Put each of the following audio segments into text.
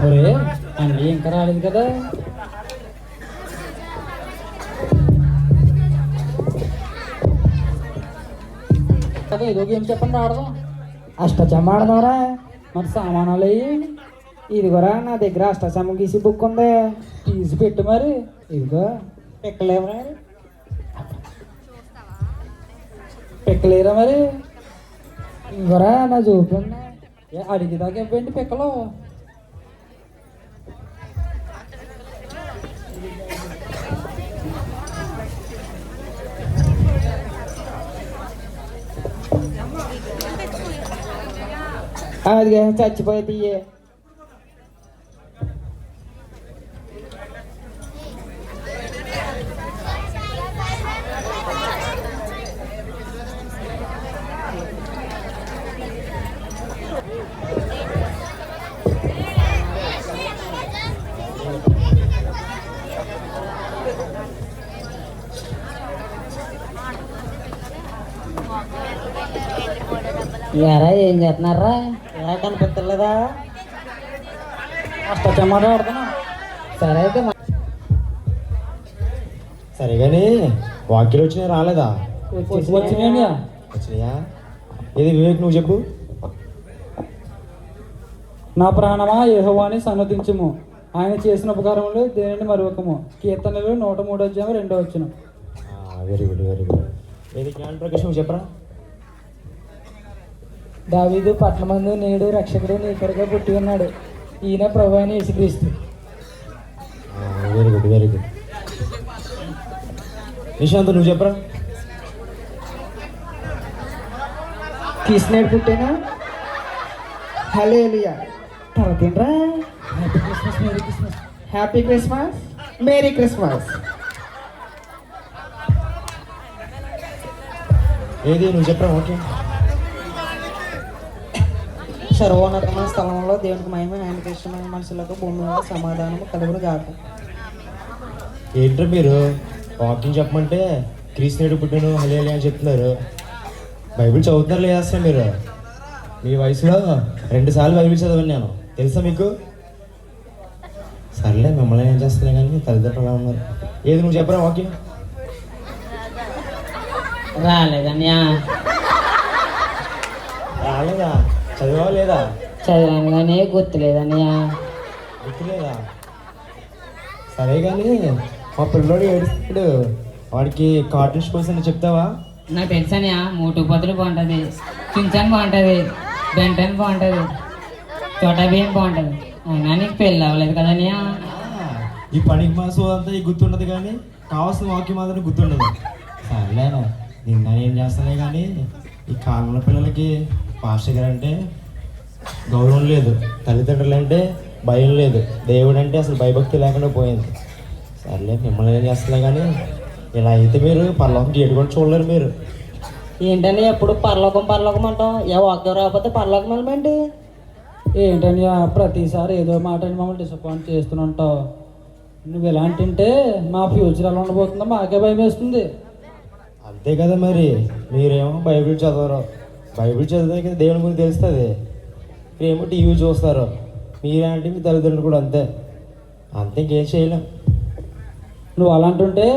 ఒరే అన్నీ ఇంకా రాలేదు కదా. అదే ఏదో గేమ్ చెప్పండి ఆడదాం. అష్టచమ్మ ఆడదారా? మరి సామానాలు అయ్యి ఇదిగోరా నా దగ్గర అష్టచమ్మ గీసి బుక్ ఉంది. తీసి పెట్టు మరి. ఇదిగో పిక్కలేవరా? పిక్కలేరా మరి? ఇదిగోరా నా జోబులు ఉన్నాయి. అడిగేదాకా ఇవ్వండి పిక్కలు. అది చచ్చిపోయి తీయే. ఎరా ఏం చేస్తున్నారా? ఎలా కనిపించలేదా? అష్టచమ్మ ఆడుతున్నా. సరే అయితే సరే కానీ వాక్యాలు వచ్చినాయి రాలేదా? వచ్చినాయా? వచ్చినాయా? ఏది వివేక్ నువ్వు చెప్పు. నా ప్రాణమా యెహోవాని సన్నతించుము, ఆయన చేసిన ఉపకారములు దేనిని మరొకము. కీర్తనలు 103:2. Very good very good. ఏది జ్ఞాన ప్రకాశం నువ్వు చెప్పరా? దావీదు పట్లమందు నేడు రక్షకుడు నీ కొరగా పుట్టి ఉన్నాడు, ఈయన ప్రభు అయిన యేసుక్రీస్తు. Very good very good. Nishant నువ్వు చెప్పరా? కృష్ణుడు పుట్టాను. హల్లెలూయా. తర్వాత ఏంట్రా? Happy Christmas merry Christmas. ఏది నువ్వు చెప్పరా? ఓకే. సర్వోన్నతమైన స్థలంలో దేవునికి మహిమ, ఆయనకి ఇష్టమైన మనుషులకు భూమి మీద సమాధానము కలుగును గాక. ఏంట్రా మీరు వాకింగ్ చెప్పమంటే క్రీస్తునేడు పుట్టాను హల్లెలూయా అని చెప్తున్నారు. బైబిల్ చదువుతున్నారు లేదా అసలు మీరు? మీ వయసులో 2 సార్లు బైబిల్ చదవండి నేను, తెలుసా మీకు? సర్లే మిమ్మల్ని ఏం చేస్తున్నా కానీ తల్లిదండ్రులు ఉన్నారు. ఏది నువ్వు చెప్పరా వాకింగ్? రాలేదన్యా. రాలేదా? చదివా లేదా? చదివాను కానీ గుర్తులేదన్యా. గుర్తులేదా? సరే కానీ మా పిల్లోడు ఏడుస్తాడు, వాడికి కార్టూన్ స్పోర్ట్స్ అని చెప్తావా? నాకు తెలుసన్యా, మూటు పొద్దులు బాగుంటుంది, చించన్ బాగుంటుంది, బెంటన్ బాగుంటుంది, చోటా బియ్యం బాగుంటుంది. అయినా నీకు పెళ్ళి అవ్వలేదు కదన్యా. ఈ పనికి మాసం అంతా ఈ గుర్తుండదు కానీ కావాల్సిన వాక్యం మాత్రం గుర్తుండదు. సర్లే నిన్న ఏం చేస్తానే కానీ ఈ కాలంలో పిల్లలకి పాస్టర్ గారు అంటే గౌరవం లేదు, తల్లిదండ్రులు అంటే భయం లేదు, దేవుడు అంటే అసలు భయభక్తి లేకుండా పోయింది. సర్లే మిమ్మల్ని ఏం చేస్తున్నా కానీ ఇలా అయితే మీరు పరలోకం గేటు కూడా చూడలేరు మీరు. ఏంటని ఎప్పుడు పరలోకం పరలోకం అంటాం? ఏ వాక్యం రాకపోతే పరలోకం వెళ్ళమండి. ఏంటని ప్రతిసారి ఏదో మాట మమ్మల్ని డిసప్పాయింట్ చేస్తుంటావు. నువ్వు ఎలాంటింటే మా ఫ్యూచర్ ఎలా ఉండబోతుందో మాకే భయం వేస్తుంది. అంతే కదా మరి, మీరేమో బైబిల్ చదవరు, బైబిల్ చదివితే కదా దేవుని గురించి తెలుస్తుంది. మీరేమో టీవీ చూస్తారు, మీరేంటి మీ తల్లిదండ్రులు కూడా అంతే, అంతే ఇంకేం చేయలేం. నువ్వు అలాంటుంటే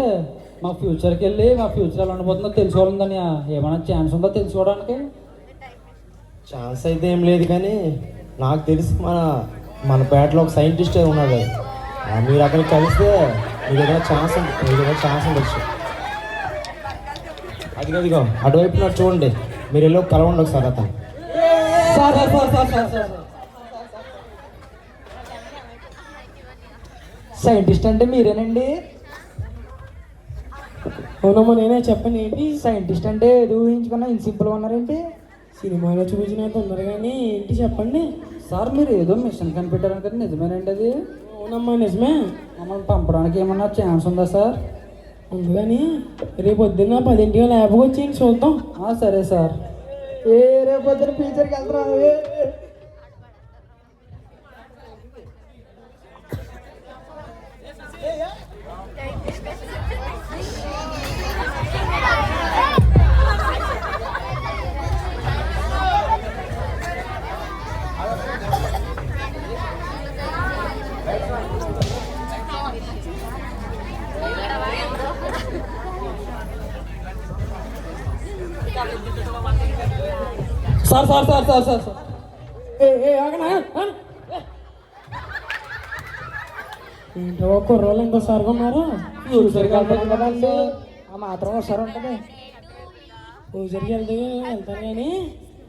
మా ఫ్యూచర్కి వెళ్ళి మా ఫ్యూచర్ ఎలా ఉండబోతుందో తెలుసుకోవాలని ఏమైనా ఛాన్స్ ఉందో తెలుసుకోవడానికి? ఛాన్స్ అయితే ఏం లేదు కానీ నాకు తెలిసి మన పేటలో ఒక సైంటిస్ట్ ఉన్నాడు. మీరు అక్కడికి కలిస్తే మీకు ఏదైనా ఛాన్స్ ఉండొచ్చు. అదిగో అటువైపు నాకు చూడండి, మీరు వెళ్ళి కలవండి ఒకసారి అతను. సైంటిస్ట్ అంటే మీరేనండి? అవునమ్మా నేనే. చెప్పండి ఏంటి? సైంటిస్ట్ అంటే ఏదో ఊహించుకున్నా ఇంత సింపుల్గా ఉన్నారేంటి? సినిమాలో చూపించినట్టు ఉన్నారు కానీ ఏంటి చెప్పండి. సార్ మీరు ఏదో మిషన్ కనిపెట్టారు కదా, నిజమేనండి అది? అవునమ్మా నిజమే. మమ్మల్ని పంపడానికి ఏమన్నా ఛాన్స్ ఉందా సార్? ఉంది కానీ రేపు పొద్దున్న 10 ల్యాబ్కి వచ్చి చూద్దాం. సరే సార్. రేపు పొద్దున ఫ్యూచర్కి వెళ్తారా? Sir sir sir sir sir sir ఆగనా ఏంటో కుర్రోళ్ళు ఇంకోసారిగా ఉన్నారు ఫ్యూచర్కి వెళ్తాను కదండి ఆ మాత్రం ఒకసారి ఉంటుంది. ఫ్యూచర్కి వెళ్తాను కానీ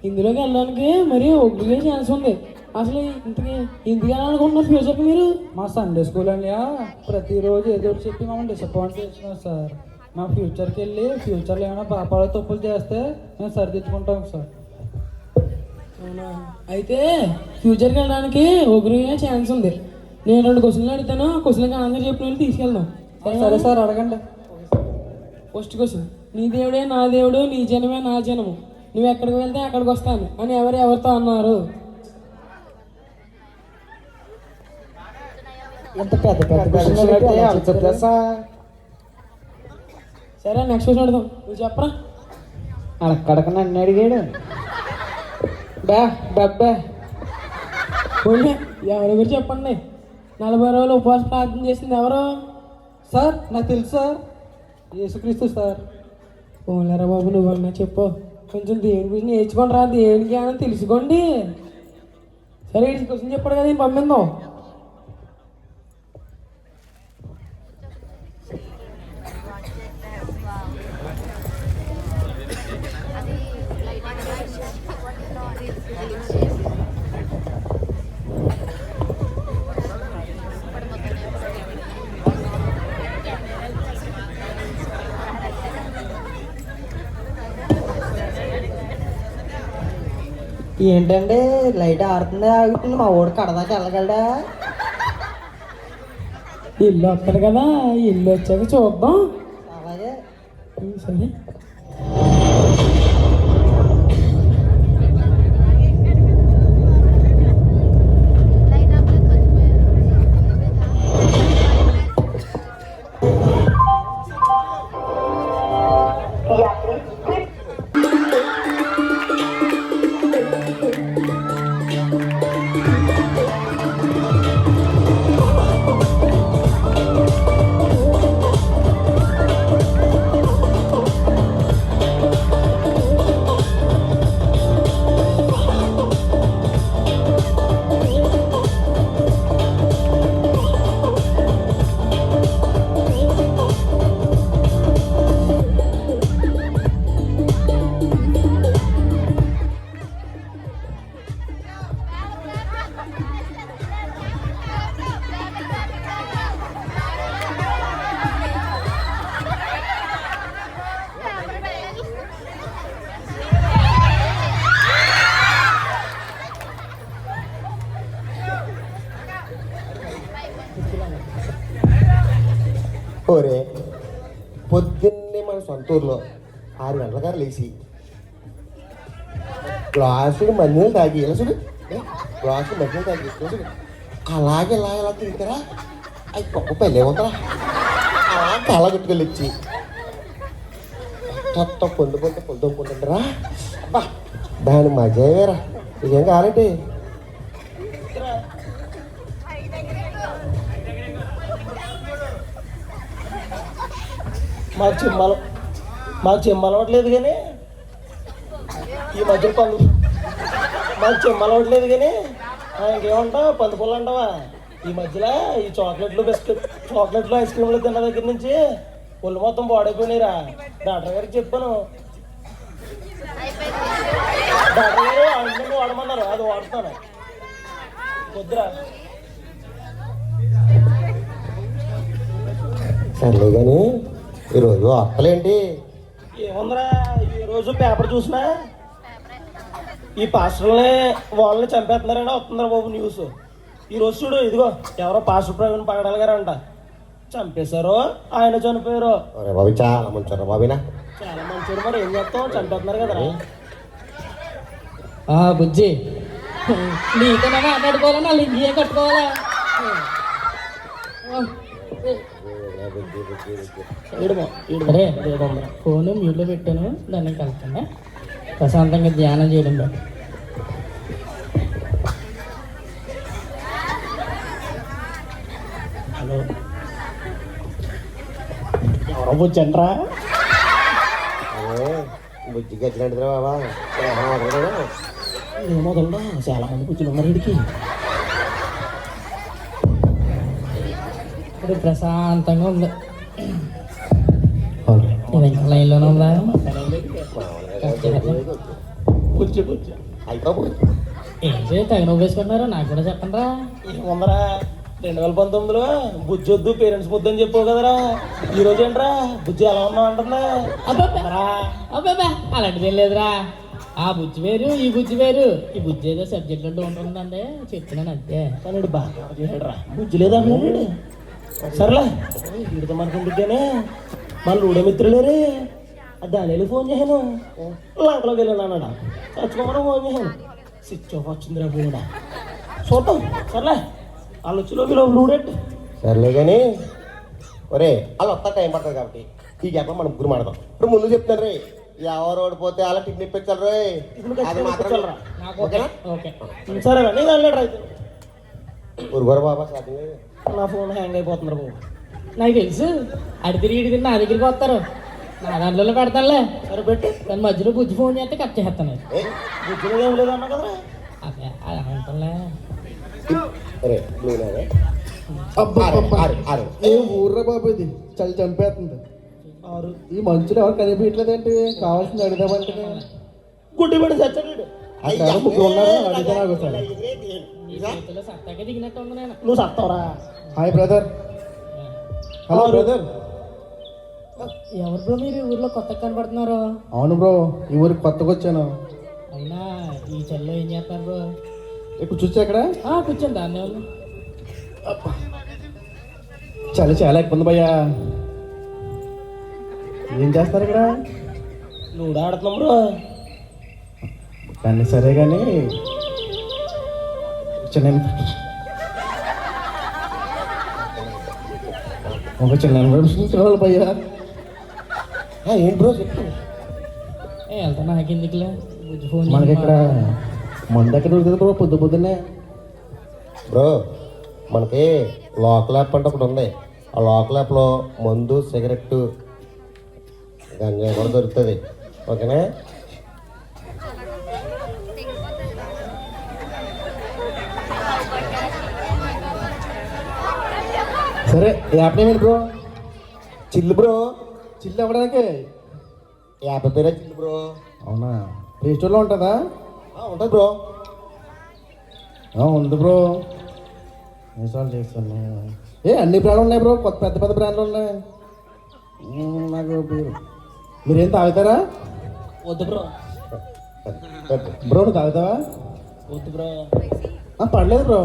ఇందులోకి వెళ్ళడానికి మరి ఒగ్గుగా ఛాన్స్ ఉంది. అసలు ఇంతకీ ఎందుకు వెళ్ళాలనుకుంటున్నారు ఫ్యూచర్కి మీరు? మా సండే స్కూల్ అండి ప్రతిరోజు ఏదో ఒకటి చెప్పి మమ్మల్ని డిసప్పాయింట్ చేస్తున్నారు సార్. మా ఫ్యూచర్కి వెళ్ళి ఫ్యూచర్లో ఏమైనా పాపాలు తప్పులు చేస్తే మేము సరిదిద్దుకుంటాం సార్. అవునా? అయితే ఫ్యూచర్కి వెళ్ళడానికి ఒగ్గుగా ఛాన్స్ ఉంది. నేను 2 క్వశ్చన్లు అడుగుతాను. క్వశ్చన్కి ఆన్సర్ చెప్పిన వాళ్ళు తీసుకెళ్దాం. సరే సార్ అడగండి. ఫస్ట్ క్వశ్చన్, నీ దేవుడే నా దేవుడు, నీ జనమే నా జనము, నువ్వు ఎక్కడికి వెళ్తే అక్కడికి వస్తాను అని ఎవరితో అన్నారు? ఎంత పెద్ద పెద్ద క్వశ్చన్లు అయితే అలా చెప్తారు సార్. సరే నెక్స్ట్ క్వశ్చన్ అడుగుదాం. నువ్వు చెప్పరా. అక్కడికి నన్ను అడిగాడు. బబ్బే పోనీ ఎవరి గురించి చెప్పండి. 40 రోజులు ఉపవాస ప్రార్థన చేసింది ఎవరు? సార్ నాకు తెలుసు సార్, యేసుక్రీస్తు సార్. పోలేరా బాబు, నువ్వన్నా చెప్పు. కొంచెం దేవుని గురించి నేర్చుకోండి రా, దేవుని జ్ఞానం తెలుసుకోండి. సరే ఈ క్వశ్చన్ చెప్పాడు కదా, పంపిందాం. ఏంటండి లైట్ ఆడుతుంది ఆగుతుంది, మా ఓడి కడదాకా వెళ్ళగలడా? ఇల్లు వస్తాడు కదా, ఇల్లు వచ్చాక చూద్దాం. అలాగే. సరే ఓరే పొద్దున్నే మన సొంత ఊర్లో 6 గంటల గారు లేచి గ్లాసులు మందులు తాగి ఇలా చూడు, గ్లాసులు మందులు తాగి చూడు, అలాగే ఇలా తింటారా? అవి గొప్ప పెళ్ళి ఏమవుతారా? అలా కళ గుట్టుకెళ్ళి ఇచ్చి కొత్త పొందుకుంటుంటారా? అబ్బా దాని మజా వేరా. ఇదేం కావాలంటే మాకు చెమ్మ అలవట్లేదు కానీ ఈ మధ్య మాకు చెమ్మ అలవట్లేదు కానీ ఇంకేమంటావు, పంది పుల్ల అంటావా? ఈ మధ్యలో ఈ చాక్లెట్లు ఐస్ క్రీమ్లు తిన్న దగ్గర నుంచి ఒళ్ళు మొత్తం పాడైపోయినాయిరా. డాక్టర్ గారికి చెప్పాను, డాక్టర్ గారు ఆయింట్మెంట్ వాడమన్నారు, అది వాడుతాను. వద్దురా. సర్లే కానీ ఈరోజు అక్కలేంటి? ఏముందిరా, ఈరోజు పేపర్ చూసినా ఈ పాస్టర్ని వాళ్ళని చంపేస్తున్నారని వస్తుందిరా బాబు న్యూస్. ఈరోజు చూడు, ఇదిగో ఎవరో పాస్టర్ ప్రవీణ్ పగడాల గారు అంట చంపేశారు, ఆయన చనిపోయారు. అరే బాబు చాలా మంచి బాబీనా, చాలా మంచివారు. మరి ఏం చేస్తాం, చంపేస్తున్నారు కదరా. బుజ్జి నీతో మాట్లాడుకోవాలా, నా లింగి కట్టుకోవాలా? ఫోన్ మ్యూట్లో పెట్టాను, దాన్ని కలుపుతాను. ప్రశాంతంగా ధ్యానం చేయడం బట్టి హలో ఎవరో బుజ్జండ్రా? బుజ్జికి ఎట్లాంటిదిరా బాబా? ఏమో వదలరా, చాలా మంది కూర్చుని ఉన్నారు వీడికి. ఇప్పుడు ప్రశాంతంగా ఉంది. ఇది ఇంకా లైన్లోనే ఉందా? కూర్చో కూర్చో. అయిపోయి ఏం చేయ తెగ నవ్వు వేసుకుంటున్నారు, నాకు కూడా చెప్పండి రా. ఏముందరా, 2019లో బుజ్జి వద్దు పేరెంట్స్ ముద్దు అని చెప్పావు కదరా, ఈ రోజు ఏంట్రా బుజ్జి ఎలా ఉన్నావు అంటుందా. అబ్బాబా అలాంటిది ఏం లేదురా. ఆ బుజ్జి వేరు, ఈ బుజ్జి వేరు. ఈ బుజ్జి ఏదో సబ్జెక్ట్లో డౌన్ ఉందండి, చెప్తున్నాను అంతే. కానీ వీడు బాగా చేయడరా, బుజ్జి లేదా అన్నాడు. సర్లే వీడితో మనకు ఉండిద్దేనే, మన రూఢ మిత్రులేరే. దాని ఫోన్ చేశాను, లంకలోకి వెళ్ళాను అన్నాడు. చచ్చుకోమని ఫోన్ చేశాను, స్విచ్ ఆఫ్ వచ్చిందిరా పోయినా. చూద్దాం సర్లే, వాళ్ళు వచ్చి లూడెట్. సర్లే కానీ ఒరే వాళ్ళు వస్తా టైం పడుతుంది కాబట్టి ఈ గ్యాప్ మనం ముగ్గురు మాడదాం. ఇప్పుడు ముందు చెప్తాను రే, ఎవరు ఓడిపోతే అలా టిక్ నిప్పించాలి రే, అది మాత్రం ఓకేనా? ఓకే సరే నేను వెళ్ళాడు రైతు. ఊరుగోరు బాబా స్టార్టింగ్ నా ఫోన్ హ్యాంగ్ అయిపోతున్నారు బాబు. నాకు తెలుసు, అడి తిరిగి ఇటు తిరిగి నా దగ్గరికి వస్తారు. నా దాంట్లో పెడతానులే. సరే పెట్టి దాని మధ్యలో బుజ్జి ఫోన్ చేస్తే కట్ చేస్తాను. బుజ్జిలో ఏం లేదన్నా కదరా. అదే అలా అంటానులే. అరే బ్లూ నానే ఏ ఊర్రా బాబు, ఇది చలి చంపేస్తుంది. ఆరు ఈ మంచులు ఎవరు కనిపించట్లేదేంటి? కావాల్సింది అడుగుదామంటే గుడ్డి పెట్టి చచ్చాడు. ముగ్గురు ఉన్నారు, అడిగితే నాకు ఒకసారి. నీ చేతిలో సత్తాగా దిగినట్టు ఉంది నేను. నువ్వు సత్తావరా. Hi brother. Hello brother. ఎవరు బ్రో మీరు ఊర్లో కొత్తగా కనపడుతున్నారు? అవును బ్రో, ఈ ఊరికి కొత్తగా వచ్చాను. అయినా ఈ చలిలో ఏం చేస్తారు బ్రో? ఇప్పుడు చూసా ఇక్కడ కూర్చోండి దాన్ని వాళ్ళు. చలి చాలా ఎక్కువ ఉంది భయ్యా. ఏం చేస్తారు ఇక్కడ? నువ్వు ఆడుతున్నాం బ్రో. కానీ సరే కానీ చిన్న ఒక చిన్న ఇన్ఫర్మేషన్ కావాలి భయ్యా. ఏంటి బ్రో చెప్పు. వెళ్తా నాకెందుకులే, బుజ్జి ఫోన్ మనకి ఇక్కడ మందు ఎక్కడ దొరుకుతుంది బ్రో పొద్దు పొద్దున్నే? బ్రో మనకి లోకల్ యాప్ అంటే ఒకటి ఉంది. ఆ లోకల్ యాప్లో మందు, సిగరెట్టు, గంజాయి కూడా దొరుకుతుంది. ఓకేనా? సరే యాప్ నేమ్ ఏంటి బ్రో? చిల్లు బ్రో. చిల్లు అవ్వడానికి యాప్ పేరే చిల్లు బ్రో. అవునా? ప్లే స్టోర్లో ఉంటుందా? ఉంటుంది బ్రో. ఉంది బ్రో, ఇన్స్టాల్ చేస్తాను. అన్ని బ్రాండ్లు ఉన్నాయి బ్రో, కొత్త పెద్ద పెద్ద బ్రాండ్లు ఉన్నాయి. నాకు మీరేం తాగుతారా? వద్దు బ్రో. బ్రో నువ్వు తాగుతావా? వద్దు బ్రో. పడలేదు బ్రో,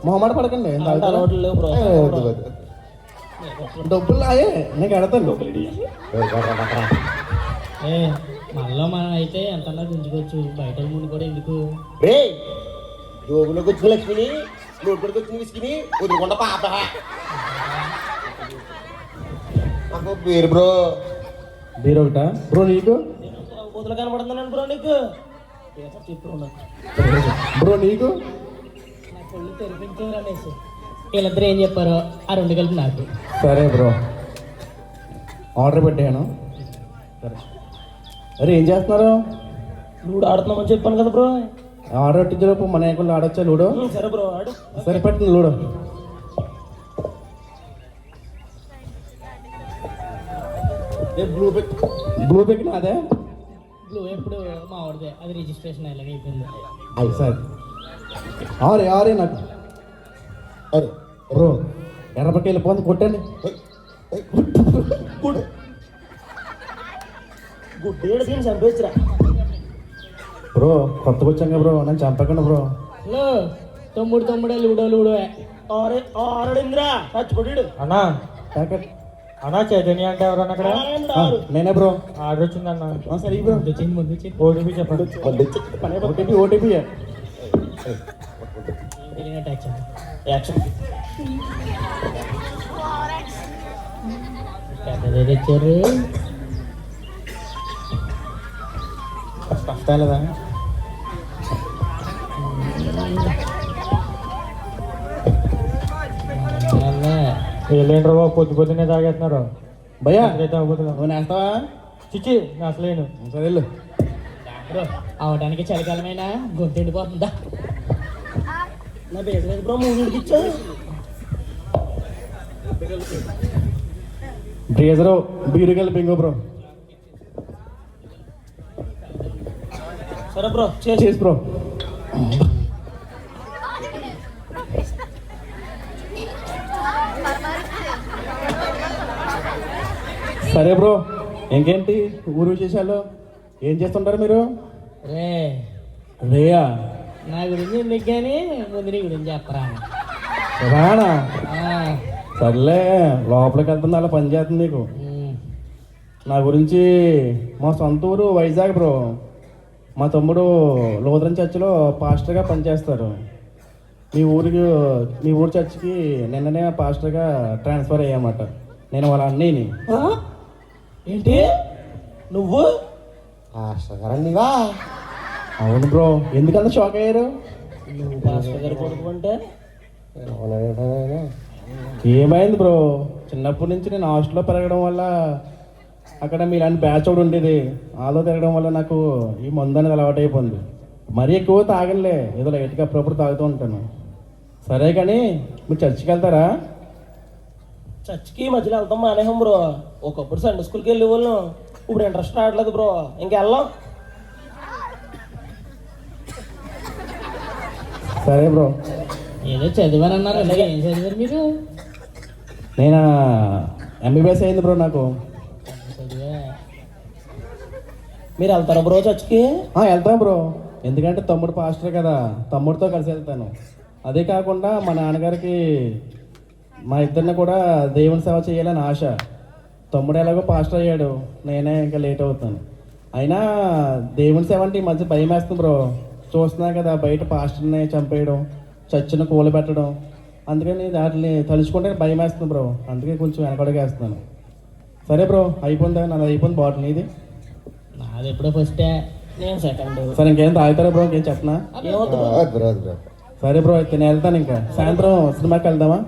మొహమాట పడకండి. అలవాట్లు లేవు బ్రో. డబ్బులు లాయే, నేను కడతాను. మనలో మనం అయితే ఎంతన్నా గుంజుకోవచ్చు, బయట ముందు కూడా ఎందుకు? రే జోబులోకి వచ్చిన లక్ష్మిని, నోట్లోకి వచ్చిన విసికిని వదులుకుండా పాప. నాకు పేరు బ్రో. బీర్ ఒకటా బ్రో నీకు? కూతురు కనబడుతున్నాను బ్రో నీకు. చెప్పు బ్రో నీకు? నా కొళ్ళు తెరిపించారు రమేష్. వీళ్ళిద్దరు ఏం చెప్పారో ఆ రెండు కలిపి నాకు. సరే బ్రో, ఆర్డర్ పెట్టాను. సరే అరే ఏం చేస్తున్నారు? లూడో ఆడుతున్నామని చెప్పాను కదా బ్రో. ఆర్డర్ పెట్టించేలోపు మన ఏకులు ఆడొచ్చా లూడో? సరే బ్రో ఆడు. సరే పెట్టింది లూడో. బ్లూ పెట్టిన అదే బ్లూ ఎప్పుడు మా వాడిదే, అది రిజిస్ట్రేషన్ అయ్యేలాగా అయిపోయింది. అది సరే ఆరే ఆరే నాకు. అరే బ్రో ఎర్రపక్క వెళ్ళిపోతుంది, కొట్టండి. గుడ్డేడు దీన్ని చంపేచ్చురా. బ్రో కొత్తగా వచ్చాం కదా బ్రో, నన్ను చంపకండి బ్రో. హలో తమ్ముడే లూడో ఆరే ఆరడిందిరా చచ్చిపోయాడు. అన్నా ప్యాకెట్ అన్నా చైతన్య అంటే ఎవరన్నా అక్కడ? నేనే బ్రో. ఆర్డర్ వచ్చిందన్నా. సరే బ్రో, ఓటీపీ చెప్పండి. ఓటీపీ ఓటీపీ యాక్షన్ పెద్దదే తెచ్చారు. కష్టాలేదా? ఏంటో బాబు పొద్దు పొద్దున్నే తాగేస్తున్నారు. భయ్యా తాగబోతున్నా నువ్వు నేస్తావా? చిచ్చి అసలేను. సరే వెళ్ళు. బ్రో అవడానికి చలికాలమైనా గొంతు ఎండిపోతుందా? నా బేసలేదు బ్రో, మూడు ఇచ్చా. బ్రేజరు బీరు కలిపి ఇంకో బ్రో. సరే బ్రో, చేసి బ్రో. సరే బ్రో, ఇంకేంటి ఊరు విశేషాలు? ఏం చేస్తుంటారు మీరు? రే రేయా నా గురించి ఎందుకు కానీ ముందు నీ గురించి చెప్పరా. రానా? ఆ, సర్లే, లోపలికి వెళ్తుంది అలా పని చేస్తుంది నీకు. నా గురించి మా సొంత ఊరు వైజాగ్ బ్రో. మా తమ్ముడు లూథరన్ చర్చిలో పాస్టర్గా పనిచేస్తారు. మీ ఊరు చర్చికి నిన్ననే పాస్టర్గా ట్రాన్స్ఫర్ అయ్యామాట. నేను వాళ్ళ అన్నయ్యని. ఆ? ఏంటి నువ్వు? పాస్టర్ గారు నీవా? అవును బ్రో, ఎందుకంత షాక్ అయ్యారు? నువ్వు పాస్టర్ గారు కొడుకు అంటే ఏమైంది బ్రో, చిన్నప్పటి నుంచి నేను హాస్టల్లో పెరగడం వల్ల అక్కడ మీలాంటి బ్యాచ్ ఒకటి ఉండేది. ఆలో తిరగడం వల్ల నాకు ఈ మందు అనేది అలవాటు అయిపోయింది. మరీ ఎక్కువ తాగనులే, ఏదో లైట్గా అప్పుడప్పుడు తాగుతూ ఉంటాను. సరే కానీ మీరు చర్చికి వెళ్తారా? చర్చికి మధ్యలో వెళ్తాం మానేహం బ్రో. ఒకప్పుడు సండే స్కూల్కి వెళ్ళే వాళ్ళం, ఇప్పుడు ఇంట్రెస్ట్ రావట్లేదు బ్రో. ఇంకెళ్ళాం. సరే బ్రో. ఏదో చదివానన్నారు, అలాగే ఏం చదివారు మీరు? నేను ఎంబీబీఎస్ అయింది బ్రో నాకు. చదివా. మీరు వెళ్తారా బ్రో చర్చికి? వెళ్తాను బ్రో, ఎందుకంటే తమ్ముడు పాస్టర్ కదా, తమ్ముడితో కలిసి వెళ్తాను. అదే కాకుండా మా నాన్నగారికి మా ఇద్దరిని కూడా దేవుని సేవ చేయాలని ఆశ. తమ్ముడు ఎలాగో పాస్టర్ అయ్యాడు, నేనే ఇంకా లేట్ అవుతాను. అయినా దేవుని సేవ అంటే ఈ మధ్య భయం వేస్తుంది బ్రో. చూస్తున్నా కదా బయట పాస్టర్ని చంపేయడం, చర్చిని కూలబెట్టడం. అందుకని వాటిని తలుచుకుంటే భయం వేస్తుంది బ్రో. అందుకే కొంచెం వెనకడుగేస్తున్నాను. సరే బ్రో, అయిపోయిందా? నాది అయిపోయింది బాటిల్. ఇది నాది ఎప్పుడో ఫస్టే, నేను సెకండ్. సరే, ఇంకేం తాగుతారా బ్రో? ఇంకేం చెప్పనా? ఏమవుతుంది బ్రో? వద్దు బ్రో, వద్దు బ్రో. సరే బ్రో, అయితే నేను వెళ్తాను. ఇంకా సాయంత్రం సినిమాకి వెళ్దామా?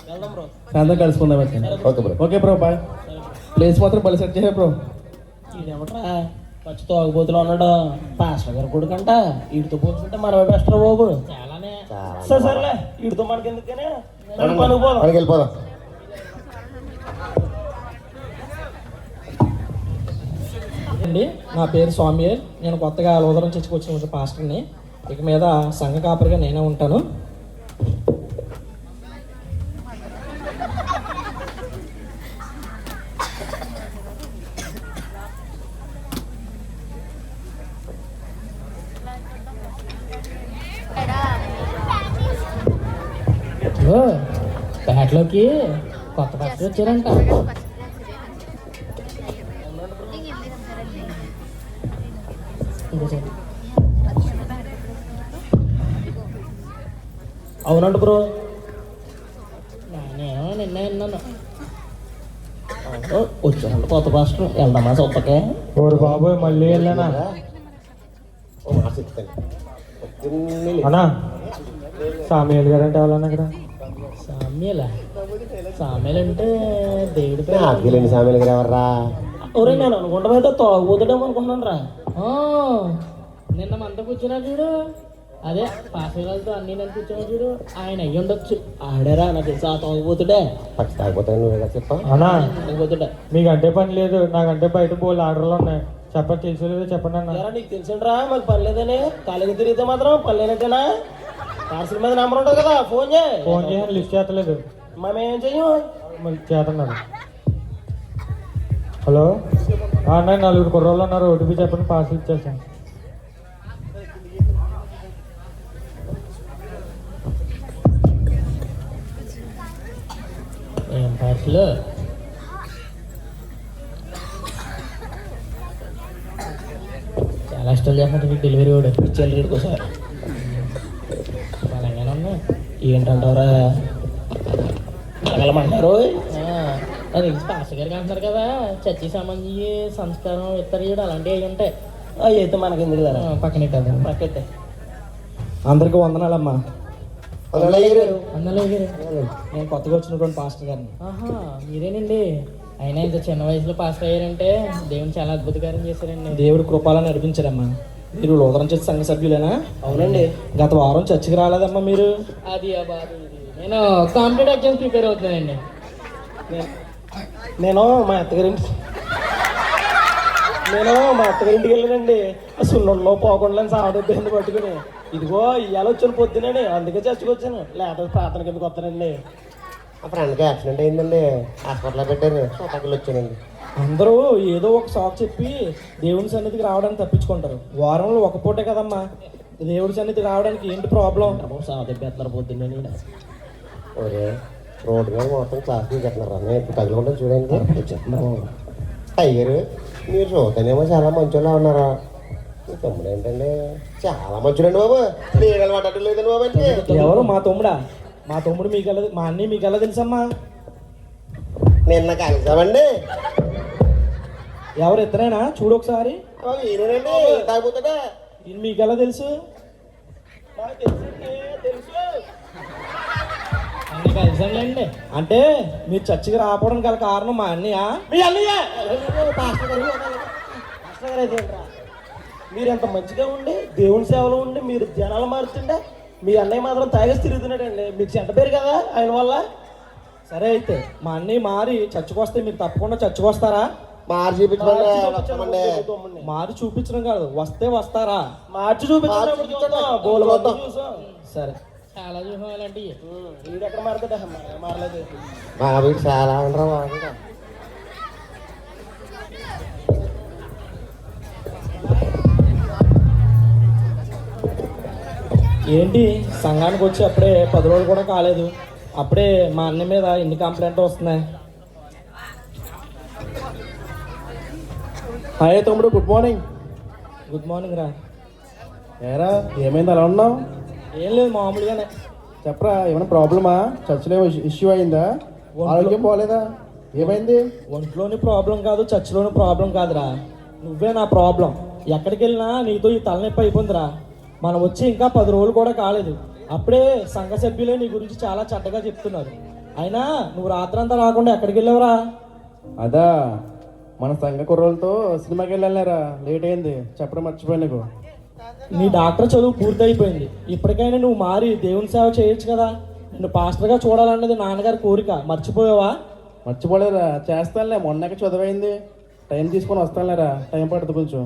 వెళ్దాం బ్రో. సాయంత్రం కలుసుకుందాం అయితే. Okay bro. Okay bro, bye. Place మాత్రం బలి సెట్ చేసే బ్రో. ఈడేమట్రా పచ్చి తోగబోతులు ఉన్నాడు, పాస్టర్ గారు కొడుకంట. వీడితో పోల్చుకుంటే మనమే బెస్ట్ రా బాబు. చాలానే. సరే సరేలే, వీడితో మనకి ఎందుకనే పనికి పోదాం. మనకి వెళ్ళిపోదాం. అండి, నా పేరు స్వామియల్. నేను కొత్తగా లూథరన్ చర్చికి వచ్చిన పాస్టర్ని. ఇక మీద సంఘ కాపరిగా నేనే ఉంటాను. పేటలోకి కొత్త పాస్టర్ వచ్చారంట. అవునంట బ్రో. నేనేమో నిన్న విన్నాను. వచ్చానంట కొత్త పాస్టర్. వెళ్దామా సొప్పకే? ఓరు బాబోయ్, మళ్ళీ వెళ్ళానా? ఓ మాట చెప్తాను. అన్నా, సామ్యాల్ గారు అంటే ఎవరన్నా ఇక్కడ? సామ్యాల సామ్యాలు అంటే దేవుడి పేరు. అగ్గిలేని సామెలు గారు ఎవర్రా? ఒరే, నేను అనుకుంటా మీద తోగబోతుడేమో అనుకున్నాను రా. ఆ, నిన్న మనతో కూర్చున్నా చూడు, అదే పాసగాలతో అన్ని నేను కూర్చున్నా చూడు, ఆయన అయ్యి ఉండొచ్చు. ఆడేరా నాకు తెలుసు, ఆ తోగబోతుడే. పచ్చి తాగిపోతాను నువ్వే చెప్పా. అన్నా, తోగబోతుడే. మీకంటే పని లేదు, నాకంటే బయట బోల్ ఆర్డర్లు ఉన్నాయి. చెప్పండి, తెలుసు లేదో చెప్పండి అన్న. ఎరా నీకు తెలిసిండ్రా మాకు పని లేదని? కాలేజీ తిరిగితే మాత్రం పని లేనట్టేనా? పార్సల్ మీద నెంబర్ ఉంటుంది కదా, ఫోన్ చేయి. ఫోన్ చేసి లిస్ట్ చేస్తలేదు, మేమేం చెయ్యం. మళ్ళీ చేస్తున్నారు. హలో అన్న, 4 కుర్రోళ్ళు ఉన్నారు, ఓటీపీ చెప్పండి, పార్సల్ ఇచ్చేసాను. ఏం పార్సలు? చాలా ఇష్టం చేస్తున్నట్టు డెలివరీ కూడా ఇచ్చేయాలి రేటుకు సార్. అలాగే ఉన్నాయి. ఏంటంటారా? అడగలమంటారు. అది పాస్టర్ గారికి అంటున్నారు కదా, చర్చి సంబంధించి సంస్కారం ఇతరు చేయడం అలాంటివి అవి ఉంటాయి. అవి అయితే మనకి ఎందుకు కదా, పక్కనే కదా పక్కతే. అందరికీ వందనాలమ్మా. అందులో నేను కొత్తగా వచ్చినటువంటి పాస్టర్ గారిని. ఆహా, మీరేనండి. అయినా ఇంత చిన్న వయసులో పాస్ అయ్యారంటే దేవుని చాలా అద్భుత కార్యం చేశారండి. దేవుడు కృపాలను నడిపించారమ్మా. మీరు లూథరన్ చర్చ్ సంఘ సభ్యులేనా? అవునండి. గత వారం చర్చికి రాలేదమ్మా మీరు. అది బాబు నేను కాంపిటేటివ్ ఎగ్జామ్స్ ప్రిపేర్ అవుతున్నానండి. నేను మా అత్తగారింటికి వెళ్ళానండి. సున్నుండలో పోకుండా సావడబ్బేంది పట్టుకుని ఇదిగో ఇవాళ వచ్చాను పొద్దునండి, అందుకే చర్చకు వచ్చాను, లేకపోతే ప్రార్థన కిందకి వస్తానండి. మా ఫ్రెండ్కి యాక్సిడెంట్ అయిందండి, హాస్పిటల్లో పెట్టారు, సోపాకి వచ్చానండి. అందరూ ఏదో ఒక సాకు చెప్పి దేవుని సన్నిధికి రావడానికి తప్పించుకుంటారు. వారంలో ఒక పూటే కదమ్మా దేవుడి సన్నిధికి రావడానికి ఏంటి ప్రాబ్లం? సావదెబ్బేస్తున్నారు పొద్దున్నే. ఒరే రోడ్డు మీద మొత్తం క్లాస్ పెట్టినారా, నేను ఇప్పుడు తగులుకుంటాను చూడండి. అయ్యారు మీరు చూద్దానేమో చాలా మంచోళ్ళ ఉన్నారా, మీ తమ్ముడు ఏంటండి చాలా మంచోడండి బాబు, నీకు అలవాటు లేదండి బాబు. అంటే ఎవరు? మా తమ్ముడా? మా తమ్ముడు మీకు మా అన్నీ మీకు ఎలా తెలుసమ్మా? నిన్న కలిసామండి. ఎవరు? ఇద్దరేనా? చూడు ఒకసారి. ఈయనండి తాగిపోతాడా? ఇది మీకు ఎలా తెలుసు? అన్నీ కలిసాంలేండి. అంటే మీరు చర్చికి రాకపోవడానికి గల కారణం మా అన్నయ్య? మీ అన్నయ్య మీరు ఎంత మంచిగా ఉండి దేవుని సేవలో ఉండి మీరు జనాలు మారుతుండే మీ అన్నయ్య మాత్రం తాగేసి తిరుగుతున్నాడండి. మీకు చెడ్డ పేరు కదా ఆయన వల్ల. సరే అయితే మా అన్నయ్య మారి చర్చకు వస్తే మీరు తప్పకుండా చర్చకు వస్తారా? మార్చి చూపించమండి. మారి చూపించడం కాదు, వస్తే వస్తారా? మార్చి చూపించండి. సరే. చాలా చూసాలంటే వీడెక్కడ మారుతాడా? మారలేదు. మా వీడు చాలా ఉండరా బాబు. ఏంటి సంఘానికి వచ్చి అప్పుడే 10 రోజులు కూడా కాలేదు, అప్పుడే మా అన్నయ్య మీద ఎన్ని కంప్లైంట్లు వస్తున్నాయి? హాయ్ తమ్ముడు, గుడ్ మార్నింగ్. గుడ్ మార్నింగ్ రా. ఏరా ఏమైంది అలా ఉన్నావు? ఏం లేదు, మామూలుగానే. చెప్పరా, ఏమైనా ప్రాబ్లమా? చర్చిలో ఇష్యూ అయిందా? ఆరోగ్యం పోలేదా? ఏమైంది? ఒంట్లోని ప్రాబ్లం కాదు, చర్చిలోని ప్రాబ్లం కాదురా, నువ్వే నా ప్రాబ్లం. ఎక్కడికి వెళ్ళినా నీతో ఈ తలనొప్పి అయిపోయిందిరా. మనం వచ్చి ఇంకా 10 రోజులు కూడా కాలేదు, అప్పుడే సంఘ సభ్యులే నీ గురించి చాలా చెడ్డగా చెప్తున్నారు. అయినా నువ్వు రాత్రంతా రాకుండా ఎక్కడికి వెళ్ళావురా? అదా, మన సంఘ కుర్రోళ్ళతో సినిమాకి వెళ్ళారా, లేట్ అయింది చెప్పడం మర్చిపోయి నీకు. నీ డాక్టర్ చదువు పూర్తి అయిపోయింది, ఇప్పటికైనా నువ్వు మారి దేవుని సేవ చేయొచ్చు కదా. నిన్ను పాస్టర్గా చూడాలన్నది నాన్నగారి కోరిక, మర్చిపోయావా? మర్చిపోలేరా, చేస్తానులే, మొన్నకి చదువైంది, టైం తీసుకొని వస్తానులేరా, టైం పడుతుంది కొంచెం.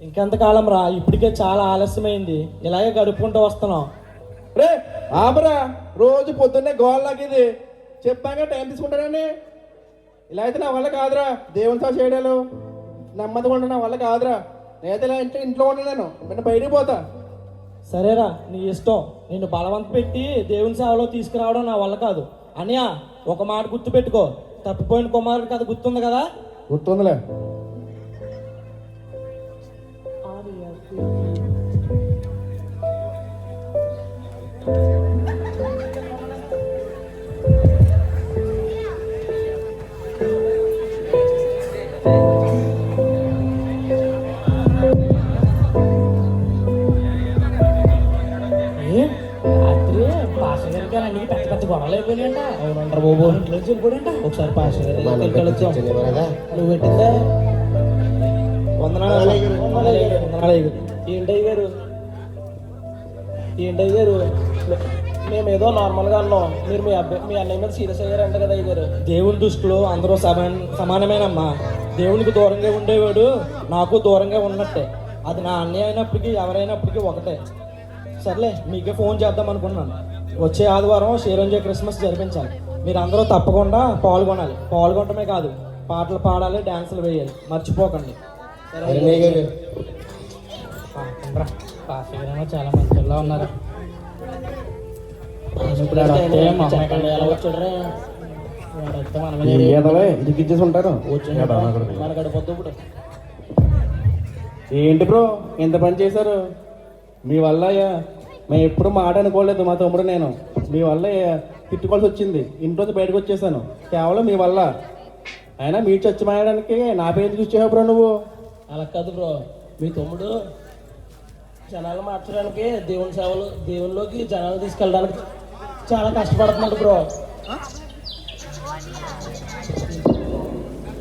ఇంకెంతకాలం రా, ఇప్పటికే చాలా ఆలస్యమైంది, ఇలాగే గడుపుకుంటూ వస్తున్నావు. రే ఆపరా, రోజు పొద్దున్నే గోళ్ళకి చెప్పాక టైం తీసుకుంటానని. ఇలా అయితే నా వల్ల కాదురా, దేవుని సేవ చేయడాలు నెమ్మదిగా ఉండ నా వల్ల కాదురా. నేనైతే ఇలా ఇంట్లో ఉండలేను, నేను బయటికి పోతా. సరేరా, నీ ఇష్టం. నిన్ను బలవంత పెట్టి దేవుని సేవలో తీసుకురావడం నా వల్ల కాదు. అన్నయ్య, ఒక మాట గుర్తుపెట్టుకో, తప్పిపోయిన కుమారుడు కథ గుర్తుంది కదా? గుర్తుందిలే. పెద్ద గొడవలు అయిపోయినాయంట. అవునంటారు బాబు, ఇంట్లో చెప్పుకోడంట. ఒకసారి పాస్టర్ గారు మనం దగ్గరికి వెళ్ళొచ్చాం. పెట్టించండి కదా. నువ్వు పెట్టిందా? వందనాలు ఏంటయ్య గారు, ఏంటయ్య గారు, మేము ఏదో నార్మల్గా అన్నాం, మీరు మీ అన్నయ్య మీద సీరియస్ అయ్యారంట కదా అయ్య గారు. దేవుని దృష్టిలో అందరూ సమానమేనమ్మా. దేవునికి దూరంగా ఉండేవాడు నాకు దూరంగా ఉన్నట్టే. అది నా అన్నయ్య అయినప్పటికీ ఎవరైనప్పటికీ ఒకటే. సర్లే, మీకే ఫోన్ చేద్దాం అనుకున్నాను. వచ్చే ఆదివారం శ్రీరంజ క్రిస్మస్ జరిపించాలి, మీరు అందరూ తప్పకుండా పాల్గొనాలి. పాల్గొనటమే కాదు, పాటలు పాడాలి, డ్యాన్సులు వేయాలి, మర్చిపోకండి. చాలా మంచిగా ఉన్నారు. ఇప్పుడు ఎలా వచ్చాడు? ఇది ఇచ్చేసి ఉంటారు. మనకడ పొద్దు ఇప్పుడు ఏంటి బ్రో ఎంత పని చేశారు? మీ వల్ల మేము ఎప్పుడు మాట అనుకోలేదు, మా తమ్ముడు నేను. మీ వల్ల తిట్టుకోవాల్సి వచ్చింది, ఇంట్లోంచి బయటకు వచ్చేసాను కేవలం మీ వల్ల. అయినా మీరు చర్చ మాయడానికి నా పేరు చూసావు బ్రో నువ్వు. అలా కాదు బ్రో, మీ తమ్ముడు జనాలు మార్చడానికి దేవునిలోకి జనాలు తీసుకెళ్ళడానికి చాలా కష్టపడుతున్నాడు బ్రో.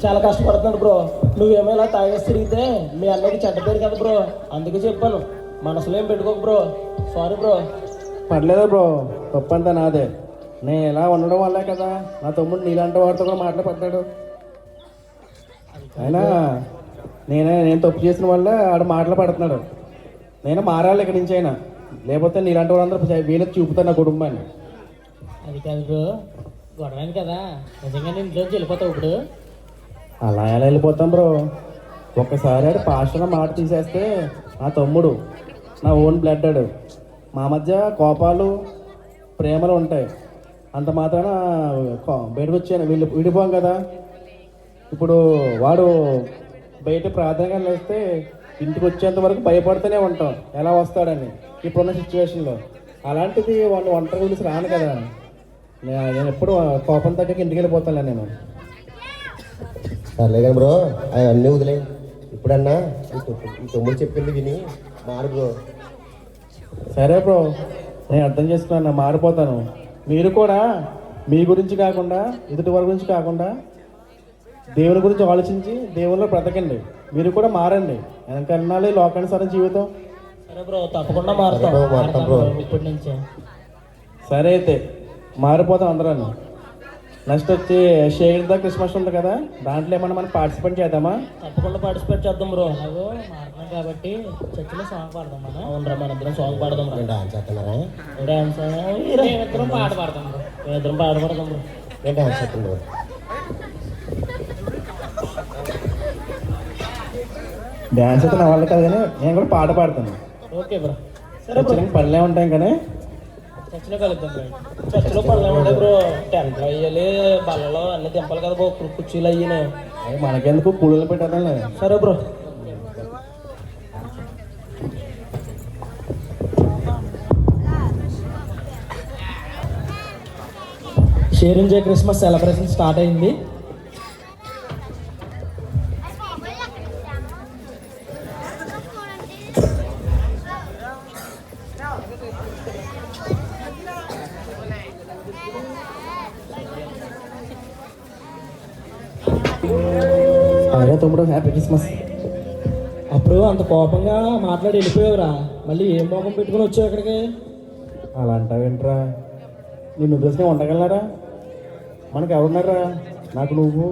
చాలా కష్టపడుతున్నాడు బ్రో. నువ్వేమో ఇలా తాగేసి తిరిగితే మీ అన్నకి చెడ్డ పేరు కదా బ్రో, అందుకే చెప్పాను. మనసులో ఏం పెట్టుకోకు బ్రో. Sorry bro. పర్లేదు బ్రో, తప్పంతా నాదే. నేను ఇలా ఉండడం వల్లే కదా నా తమ్ముడు నీలాంటి వాడితో కూడా మాట్లాడపడ్డాడు. అయినా నేను తప్పు చేసిన వల్ల ఆడు మాటలు పడుతున్నాడు. నేను మారాలి ఇక్కడి నుంచి అయినా, లేకపోతే నీలాంటి వాళ్ళందరూ వీళ్ళకి చూపుతాను నా కుటుంబాన్ని. అది కాదు బ్రో, గొడవని కదా నిజంగా నేను ఇంట్లోంచి వెళ్ళిపోతావు ఇప్పుడు. అలా ఎలా వెళ్ళిపోతాం బ్రో? ఒక్కసారి ఆడు పాస్టర్ మాట తీసేస్తే నా తమ్ముడు నా ఓన్ బ్లడ్ ఆడు. మా మధ్య కోపాలు ప్రేమలు ఉంటాయి. అంత మాత్రాన బయటకు వచ్చాను విడిపోం కదా. ఇప్పుడు వాడు బయట ప్రార్థనగా లేస్తే ఇంటికి వచ్చేంత వరకు భయపడుతూనే ఉంటాం ఎలా వస్తాడని ఇప్పుడున్న సిచ్యువేషన్లో. అలాంటిది వాళ్ళు ఒంటరి గురించి రాను కదా. నేను ఎప్పుడు కోపం తగ్గక ఇంటికి వెళ్ళిపోతాను నేను. సర్లే కానీ బ్రో, అవన్నీ వదిలే. ఇప్పుడన్నా ఈ తమ్ముడు చెప్పింది విని మారు బ్రో. సరే బ్రో, నేను అర్థం చేసుకున్నాను, మారిపోతాను. మీరు కూడా మీ గురించి కాకుండా ఎదుటి వారి గురించి కాకుండా దేవుని గురించి ఆలోచించి దేవునిలో బ్రతకండి. మీరు కూడా మారండి. వెనకన్నాళ్ళు లోకానుసారం జీవితం. సరే బ్రో, తప్పకుండా మారుతాం బ్రో ఇప్పటి నుంచే. సరే అయితే మారిపోతాం అందరూ. నెక్స్ట్ వచ్చి షేర్ క్రిస్మస్ ఉంది కదా, దాంట్లో ఏమన్నా మనం పార్టిసిపేట్ చేద్దామా? తప్పకుండా పార్టిసిపేట్ చేద్దాం బ్రో. అలాగో మారుతున్నాం కాబట్టి చర్చిలో సాంగ్ పాడదాం మనం. అవునరా, మన ఇద్దరం సాంగ్ పాడదాం రా. డాన్స్ చేస్తున్నారా? డాన్స్ మేమిద్దరం పాట పాడతాం బ్రో. మేమిద్దరం పాట పాడదాం బ్రో. నేను డాన్స్ చేస్తాను బ్రో. డ్యాన్స్ అయితే నా వాళ్ళు కాదు కానీ నేను కూడా పాట పాడతాను. Okay bro. సరే బ్రో, పనులే ఉంటాం కానీ చర్చిలో కలుద్దాం బ్రో. చర్చిలో పనులు ఉంటాయి బ్రో. టెంట్ అయ్యాలి, బల్లలో అన్ని దింపాలి కదా బ్రో, కుర్చీలు అయ్యి. మనకెందుకు కూలీలు పెట్టేద్దాం. సరే బ్రో. షేరింగ్ జే క్రిస్మస్ సెలబ్రేషన్ స్టార్ట్ అయింది. అరే తమ్ముడు, హ్యాపీ క్రిస్మస్. అప్పుడు అంత కోపంగా మాట్లాడి వెళ్ళిపోయావురా, మళ్ళీ ఏం మోపం పెట్టుకుని వచ్చావు ఇక్కడికి? అలా అంటావేంట్రా? నిన్ను ఉద్దేశంగా ఉండగలరా? మనకు ఎవరున్నారా? నాకు నువ్వు,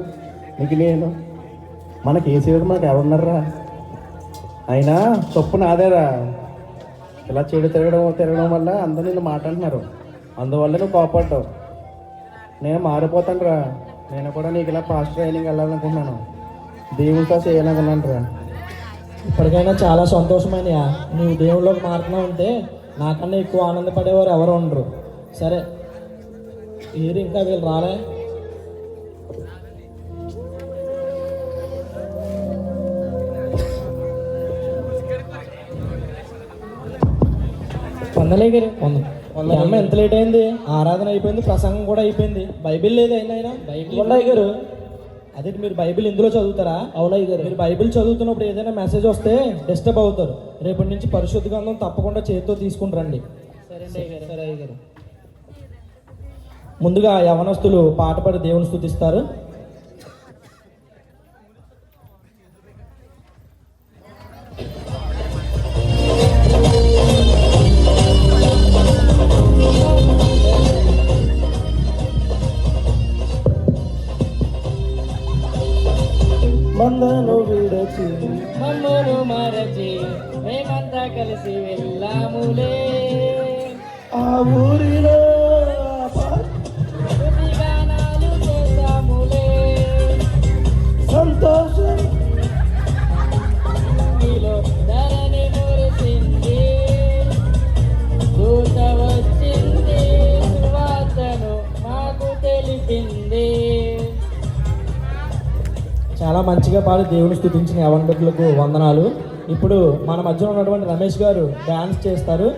నీకు నేను, మనకి ఏ చేయడం మనకు ఎవరున్నారా? అయినా తప్పు నాదేరా. ఇలా చెడు తిరగడం వల్ల అందరూ నిన్ను మాట్లాడుతున్నారు. అందువల్ల నువ్వు కోపడ్డావు. నేను మారిపోతాను రా. నేను కూడా నీకు ఇలా ఫాస్ట్ ట్రైనింగ్ వెళ్ళాలనుకున్నాను. దేవునితో చేయాలనుకున్నాను రా. ఇప్పటికైనా చాలా సంతోషమైనయా. నువ్వు దేవుళ్ళలోకి మారుతున్నావు అంటే నాకన్నా ఎక్కువ ఆనందపడేవారు ఎవరు ఉండరు. సరే, ఏరు ఇంకా వీళ్ళు రాలే. పొందలే గారు అమ్మ ఎంత లేట్ అయింది? ఆరాధన అయిపోయింది, ప్రసంగం కూడా అయిపోయింది. బైబిల్ లేదు అయినా బైబిల్ గారు. అదే మీరు బైబిల్ ఇందులో చదువుతారా? అవునయ్య గారు. మీరు బైబిల్ చదువుతున్నప్పుడు ఏదైనా మెసేజ్ వస్తే డిస్టర్బ్ అవుతారు. రేపటి నుంచి పరిశుద్ధ గ్రంథం తప్పకుండా చేతితో తీసుకుని రండి. సరే అయ్య గారు. ముందుగా యవనస్తులు పాట పాడి దేవుని స్తుతిస్తారు. మందను విడచి మమ్మను మరచి మేమంతా కలిసి వెళ్ళాములే ఆ ఊరిలో గానాలు చేసాములే. సంతోషం నీలో ధరణి మురిసింది, దూత వచ్చింది, సువార్తను మాకు తెలిపింది. చాలా మంచిగా పాడి దేవుని స్తుతించిన యవన బిడ్డలకు వందనాలు. ఇప్పుడు మన మధ్య ఉన్నటువంటి రమేష్ గారు డాన్స్ చేస్తారు.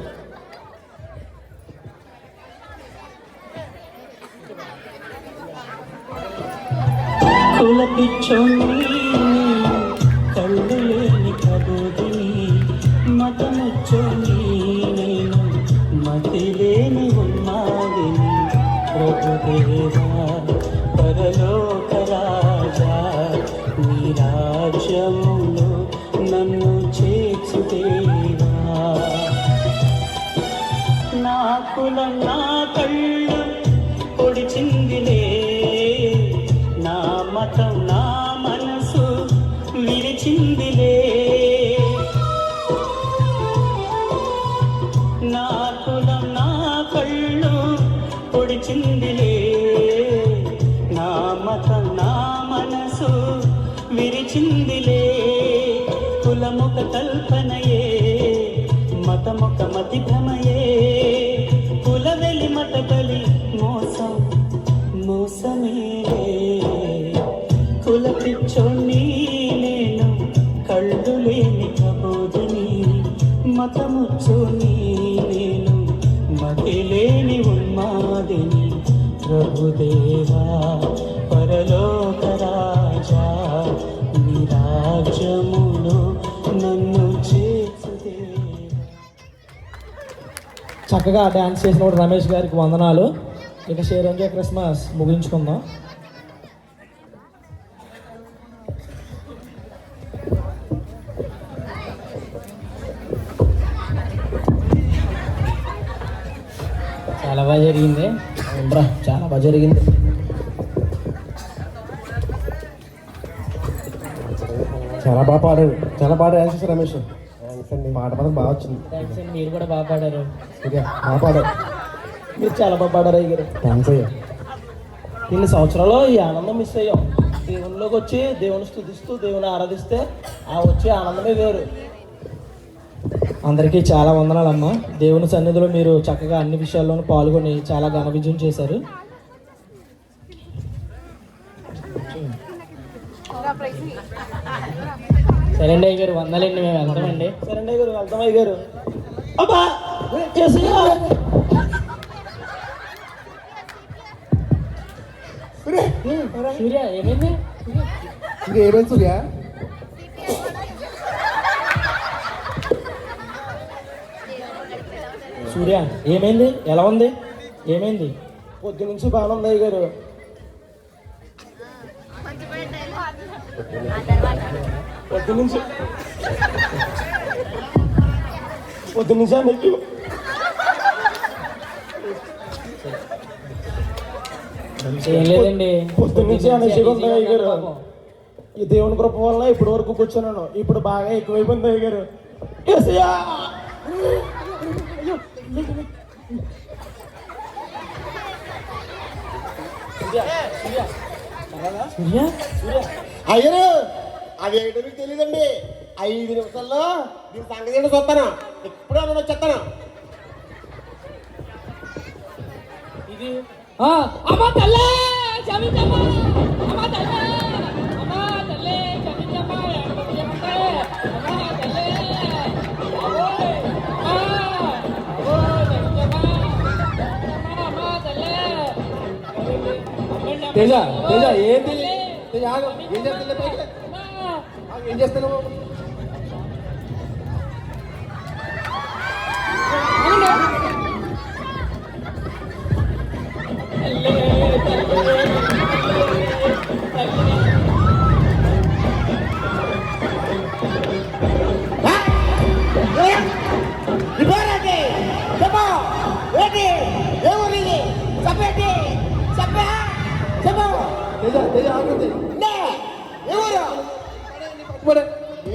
కళ్ళు లేని కబోదిని మతముచ్చోని నేను మతి లేని ఉన్మాదిని ప్రభుదేవా పరలోక రాజా కులం నా కళ్ళు పొడిచిందిలే, నా మతం నా మనసు విరిచిందిలే. నా కులం నా కళ్ళు పొడిచిందిలే, నా మతం నా మనసు విరిచిందిలే. కులముక కల్పనయే, మతముక మతి భ్రమయే, కుల వెలి మత బలి మోసం మోసమేలే. కుల పిచ్చోణ్ణి నేను, కళ్ళు లేని కబోదిని, మతముచ్చోని నేను, మతి లేని ఉన్మాదిని. ప్రభుదేవా పరలోక రాజా, నీ రాజ్యములో నన్ను చేర్చుదేవా. చక్కగా డ్యాన్స్ చేసిన రమేష్ గారికి వందనాలు. ఇక షేర్ ఎంజాయ్ క్రిస్మస్ ముగించుకుందాం. చాలా బాగా జరిగింది. చాలా బాగా జరిగింది. చాలా బాగా పాడారు, చాలా బాగా డ్యాన్స్ చేశారు రమేష్. పాట మాత్రం బాగా వచ్చింది. థ్యాంక్స్ అండి, మీరు కూడా బాగా పాడారు. ఓకే, బాగా పాడారు. మీరు చాలా బాగా పాడారు అయ్యారు. థ్యాంక్స్ అయ్యా. ఇన్ని సంవత్సరాలు ఈ ఆనందం మిస్ అయ్యాం. దేవునిలోకి వచ్చి దేవుని స్తుతిస్తూ దేవుని ఆరాధిస్తే ఆ వచ్చే ఆనందమే వేరు. అందరికీ చాలా వందనాలమ్మా. దేవుని సన్నిధిలో మీరు చక్కగా అన్ని విషయాల్లోనూ పాల్గొని చాలా ఘన విజయం చేశారు. సరే అండి అయ్య గారు, వందలండి, మేము వెళ్తామండి. సరే అండి గారు, వెళ్తాం అయ్య గారు. అబ్బా యేసయ్యా. సూర్య ఏమైంది? ఇంకా ఏమైంది సూర్య? సూర్య ఏమైంది? ఎలా ఉంది? ఏమైంది? పొద్దు నుంచి బాగానే ఉంది అయ్య గారు. పొద్దు నుంచి మీకు ఏం లేదండి, పొద్దు నుంచి అనేసి ఉంది అయ్య గారు. ఈ దేవుని కృప వల్ల ఇప్పటి వరకు కూర్చున్నాను. ఇప్పుడు బాగా ఎక్కువైపోయింది అయ్య గారు. యేసయ్యా. అయ్యరు అది ఏంటో మీకు తెలియదండి. 5 నిమిషాల్లో దీని సంగతి ఏంటో చూస్తాను. ఇప్పుడే నేను వచ్చేస్తాను. ఇది అమ్మా తల్లే క్షమించమ్మా, అమ్మా తల్లే, అమ్మా తల్లే క్షమించమ్మా, అమ్మా తల్లే, తేజ తేజ ఏంటి? తేజ ఆగు, ఏం చేస్తున్నా పైకి? ఏం చేస్తున్నావు?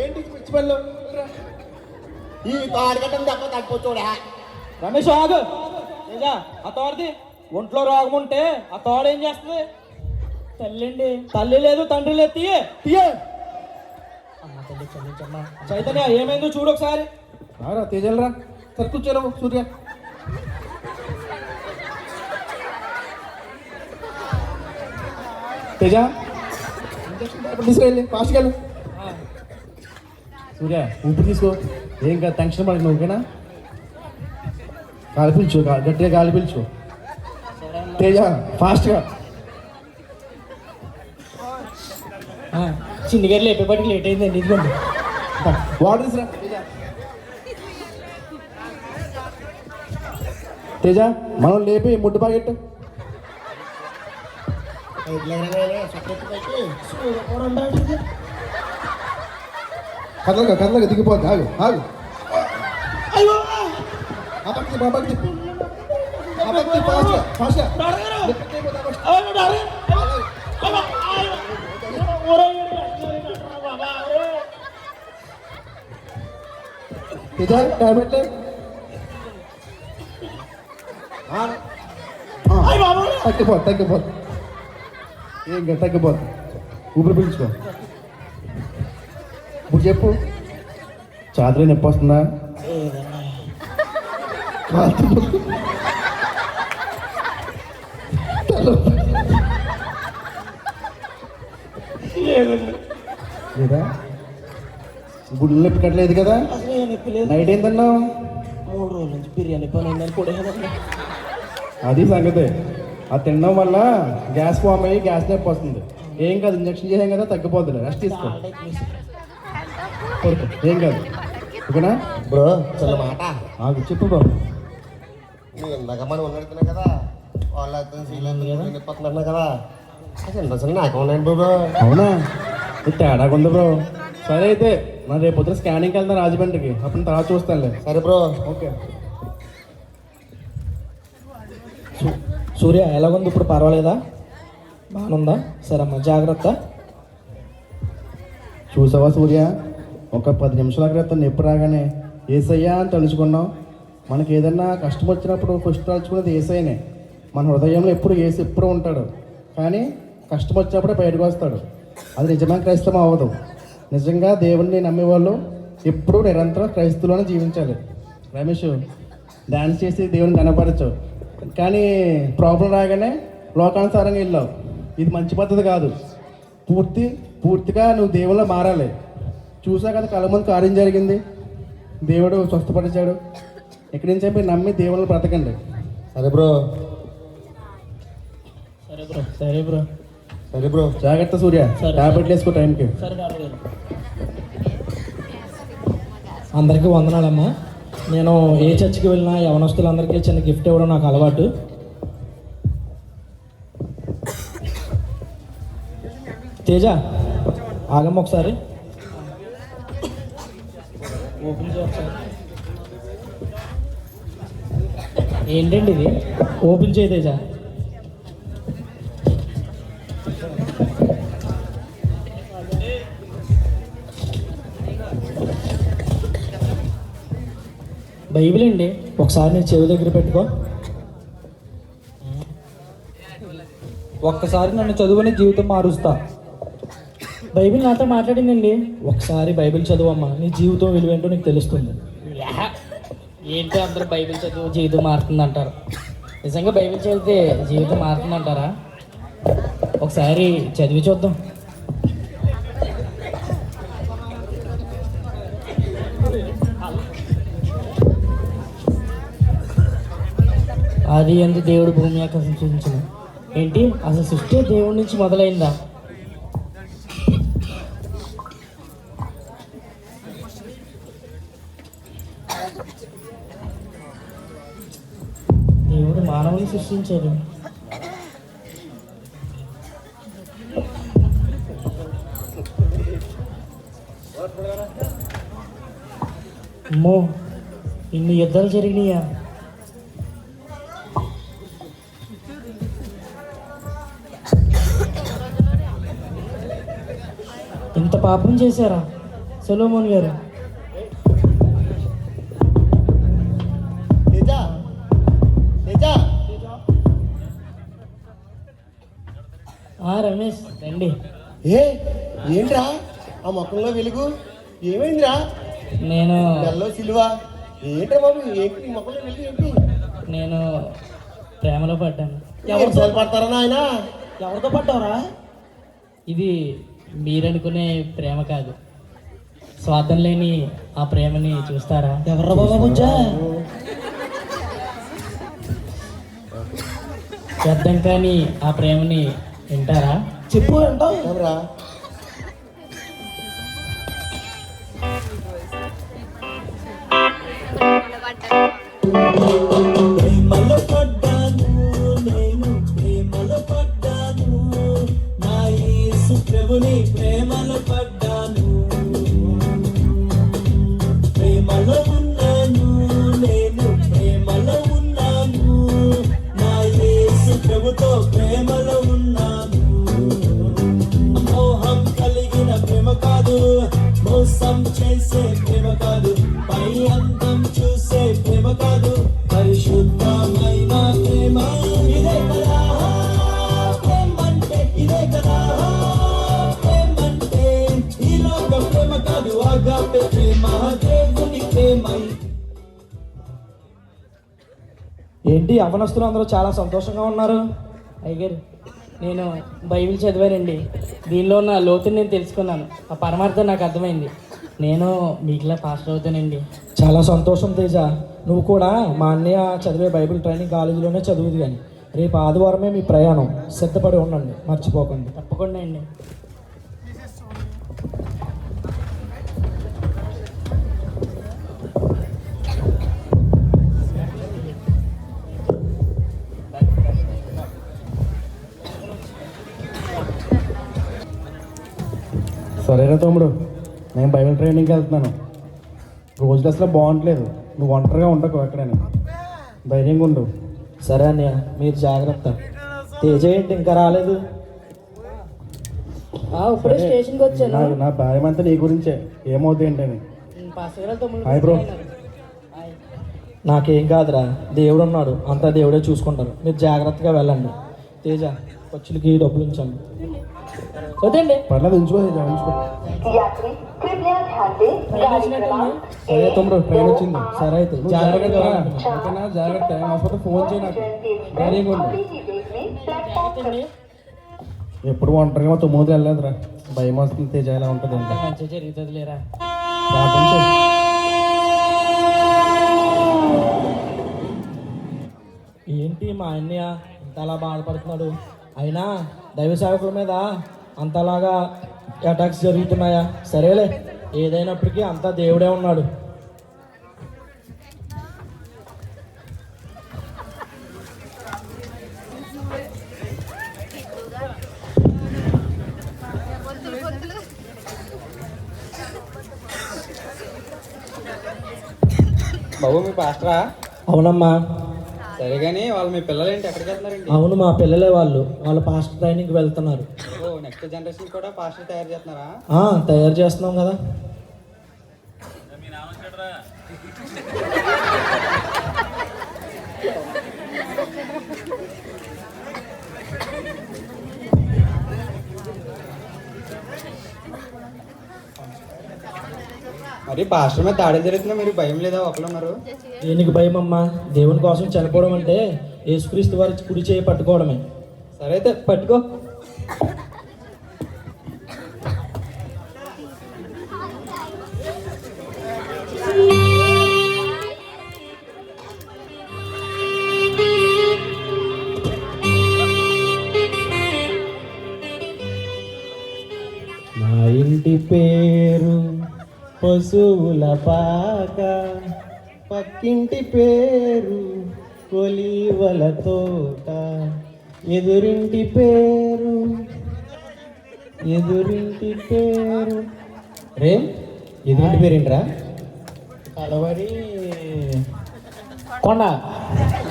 ఏంటి పిచ్చి పనులు? ఈ తాడిగట్టం తప్ప తగ్గిపోతాడా? రమేష్ ఆగు. నిజా ఆ తోడది ఒంట్లో రోగం ఉంటే ఆ తోడ ఏం చేస్తుంది? తల్లి తల్లి లేదు తండ్రి లేదు. తీయే చైతన్య ఏమైందో చూడు ఒకసారి. రా తేజలరా, సరే కూర్చోలేవు సూర్య. తేజ తీసుకెళ్ళి ఫాస్ట్గా వెళ్ళు. సూర్య ఊపిరి తీసుకో, ఏం కాదు, టెన్షన్ పడకు నువ్వు, ఓకేనా? గాలి పీల్చు, గట్టిగా గాలి పీల్చు. తేజ ఫాస్ట్గా. చిన్ని గారు లేపేపటికి లేట్ అయిందండి. ఇదిగోండి వాటర్ తీసురా. తేజ మనం లేపి ముడ్డు పాకెట్టు. కదలగా దిగిపోద్ది. ఆగు ఆగు. ఆ పక్కకి టాబ్లెట్ తగ్గిపోద్ది ఏం కాదు, తగ్గిపోద్ది. ఊపిరి పీల్చుకో. ఇప్పుడు చెప్పు, చాదరి నొప్పి వస్తుందా? లేదా గుడ్లు నొప్పి కట్టలేదు కదా? అసలు ఏ నొప్పి లేదు. నైట్ ఏం తిన్నావు? 3 రోజుల నుంచి బిర్యానీ పని ఉందని కూడా అది సంగతి. అది తినడం వల్ల గ్యాస్ ఫామ్ అయ్యి గ్యాస్ నొప్పి వస్తుంది. ఏం కాదు, ఇంజక్షన్ చేసాం కదా, తగ్గిపోతుంది. రెస్ట్ తీసుకో, పడుకో, ఏం కాదు. ఓకేనా బ్రో? చిన్న మాట. చెప్పు బాబు. నువ్వు ఇందాక మనం ఉన్నడుతున్నావు కదా, వాళ్ళు అర్థం చేయలేదు కదా, అసలు నాకు ఉన్నాయండి బ్రో. అవునా? ఇది తేడాగా ఉంది బ్రో. సరే అయితే మరి రేపు పొద్దున స్కానింగ్కి వెళ్తాను రాజమండ్రికి, అప్పుడు తర్వాత చూస్తానులే. సరే బ్రో. ఓకే. సూర్య ఎలాగుంది ఇప్పుడు? పర్వాలేదా? బాగుందా? సరే అమ్మా, జాగ్రత్త. చూసావా సూర్య, ఒక 10 నిమిషాల క్రితం నొప్పి రాగానే ఏసయ్యా అని తలుచుకున్నాం. మనకి ఏదన్నా కష్టం వచ్చినప్పుడు ఫస్ట్ తలుచుకునేది ఏసయ్యనే. మన హృదయంలో ఎప్పుడు ఏసు ఎప్పుడు ఉంటాడు, కానీ కష్టం వచ్చినప్పుడే బయటకు వస్తాడు. అది నిజమైన క్రైస్తవం అవ్వదు. నిజంగా దేవుణ్ణి నమ్మేవాళ్ళు ఎప్పుడూ నిరంతరం క్రైస్తవులోనే జీవించాలి. రమేష్, డ్యాన్స్ చేసి దేవుని కనపరచు, కానీ ప్రాబ్లం రాగానే లోకానుసారంగా వెళ్ళావు. ఇది మంచి పద్ధతి కాదు. పూర్తిగా నువ్వు దేవుళ్ళో మారాలి. చూసా కదా, కళ్ళ ముందు కార్యం జరిగింది, దేవుడు స్వస్థపరిచాడు. ఇక్కడి నుంచి చెప్పి నమ్మి దేవుళ్ళు బ్రతకండి. సరే బ్రో. సరే బ్రో. సరే బ్రో. సరే బ్రో. జాగ్రత్త సూర్య, టాబ్లెట్లు వేసుకో టైంకి. సరే డాక్టర్ గారు. అందరికీ వందనాలమ్మా. నేను ఏ చర్చికి వెళ్ళినా యవనస్తులందరికీ చిన్న గిఫ్ట్ ఇవ్వడం నాకు అలవాటు. తేజ, ఆగమ్మ ఒకసారి. ఓపెన్ చేయ ఒకసారి. ఏంటండి ఇది? ఓపెన్ చేయి తేజ. బైబిల్ అండి, ఒకసారి నీ చెవి దగ్గర పెట్టుకో. ఒక్కసారి నన్ను చదువుని జీవితం మారుస్తా. బైబిల్ నాతో మాట్లాడిందండి. ఒకసారి బైబిల్ చదువమ్మా, నీ జీవితం విలువేంటో నీకు తెలుస్తుంది. ఏంటో అందరూ బైబిల్ చదువు జీవితం మారుతుంది అంటారు. నిజంగా బైబిల్ చదివితే జీవితం మారుతుంది అంటారా? ఒకసారి చదివి చూద్దాం. అది ఎందు దేవుడు భూమి ఆకాశం సృష్టించిన. ఏంటి అసలు సృష్టి దేవుడి నుంచి మొదలైందా? దేవుడు మానవుని సృష్టించాడు. అమ్మో, ఇన్ని యుద్ధాలు జరిగినాయా? ఇంత పాపం చేశారా సొలొమోన్ గారు? రమేష్ రండి. ఏంట్రా ఆ మొక్కల్లో వెలుగు? ఏమైందిరా? నేను సిల్వా ఏంట్రా బాబు? ఏంటి ఈ మొక్కల్లో వెలుగు? ఏంటి? నేను ప్రేమలో పడ్డాను. ఎవరితో పడతారా నాయన? ఎవరితో పడ్డావురా? ఇది మీరనుకునే ప్రేమ కాదు. స్వార్థం లేని ఆ ప్రేమని చూస్తారా? ఎవర్రా బాబా కొంచెం చేద్దాం కానీ ఆ ప్రేమని వింటారా? చెప్పు. అంటావు ఎవరా? ప్రేమలో పడ్డాను నేను, ప్రేమలో పడ్డాను, నా యేసు ప్రభుని ప్రేమలో పడ్డాను. ప్రేమలో ఉన్నాను నేను, ప్రేమలో ఉన్నాను, ప్రభుతో ప్రేమలో ఉన్నాను. మోహం కలిగిన ప్రేమ కాదు, మోసం చేసే ప్రేమ కాదు, పై అందం చూసే ప్రేమ కాదు, పరిశుద్ధమైన ప్రేమ ఇదే కదా ప్రేమంటే, ఇదే కదా ప్రేమంటే. ఈ లోక ప్రేమ కాదు, ఆగాపే ప్రేమ, దేవుని ప్రేమ. ఏంటి అవనస్తులు అందరూ చాలా సంతోషంగా ఉన్నారు? అయ్యగారు, నేను బైబిల్ చదివానండి. దీనిలో ఉన్న లోతుని నేను తెలుసుకున్నాను. ఆ పరమార్థం నాకు అర్థమైంది. నేను మీకులా పాస్టర్ అవుతానండి. చాలా సంతోషం తేజ. నువ్వు కూడా మా అన్నయ్య చదివే బైబిల్ ట్రైనింగ్ కాలేజీలోనే చదువుది కానీ రేపు ఆదివారమే మీ ప్రయాణం. సిద్ధపడి ఉండండి, మర్చిపోకండి. తప్పకుండా అండి. సరేనా తమ్ముడు, నేను బైబిల్ ట్రైనింగ్కి వెళ్తున్నాను. రోజులు అసలు బాగుంటలేదు. నువ్వు ఒంటరిగా ఉండకు, ఎక్కడైనా ధైర్యంగా ఉండు. సరే అన్నయ్య, మీరు జాగ్రత్త. తేజ ఏంటి ఇంకా రాలేదు? ఇప్పుడే స్టేషన్కి వచ్చాను. నా భయం అంతా నీ గురించే, ఏమవుతుంది ఏంటని. పాస్టర్ గారు తమ్ముడు హాయ్ బ్రో. నాకేం కాదురా, దేవుడు ఉన్నాడు, అంతా దేవుడే చూసుకుంటారు. మీరు జాగ్రత్తగా వెళ్ళండి. తేజ, ఖర్చులకి డబ్బులు ఉంచండి. వద్దండి. పర్లేదు, ఉంచుకో ఉంచుకో. సరే తమ్ముడు, ట్రైన్ వచ్చింది. సరే అయితే జాగ్రత్త, ఓకేనా? జాగ్రత్త. హాస్పిటల్ ఫోన్ చేయి, నాకు ధైర్యంగా ఉండు. ఎప్పుడు ఒంటరిగా మా తొమ్మిది వెళ్ళలేదురా, భయం వస్తుంది. తేజ ఎలా ఉంటుంది అంటే మంచిగా జరుగుతుంది లేరా. ప్రార్థన చేయి. ఏంటి మా అన్నయ్య ఇంతలా బాధపడుతున్నాడు? అయినా దైవ సేవకుల మీద అంతలాగా అటాక్స్ జరుగుతున్నాయా? సరేలే, ఏదైనప్పటికీ అంతా దేవుడే ఉన్నాడు. బాబు, మీ పాస్టరా? అవునమ్మా. సరే కానీ వాళ్ళు మీ పిల్లలు ఏంటి, ఎక్కడికి వెళ్తున్నారండి? అవును, మా పిల్లలే వాళ్ళ పాస్టర్ ట్రైనింగ్కి వెళ్తున్నారు. నెక్స్ట్ జనరేషన్ కూడా పాస్టర్ తయారు చేస్తున్నారా? తయారు చేస్తున్నాం కదా. మరి పాస్టర్ మీద దాడి జరుగుతున్నా మీరు భయం లేదా? ఒకళ్ళు ఉన్నారు. దేనికి భయం అమ్మా? దేవుని కోసం చనిపోవడం అంటే యేసుక్రీస్తు వారి కుడి చేయి పట్టుకోవడమే. సరే అయితే పట్టుకో. మా ఇంటి పేరు పశువుల పాక, పక్కింటి పేరు కొలివల తోట, ఎదురింటి పేరు రే. ఎదురింటి పేరేంట్రా? కలవరి కొండ.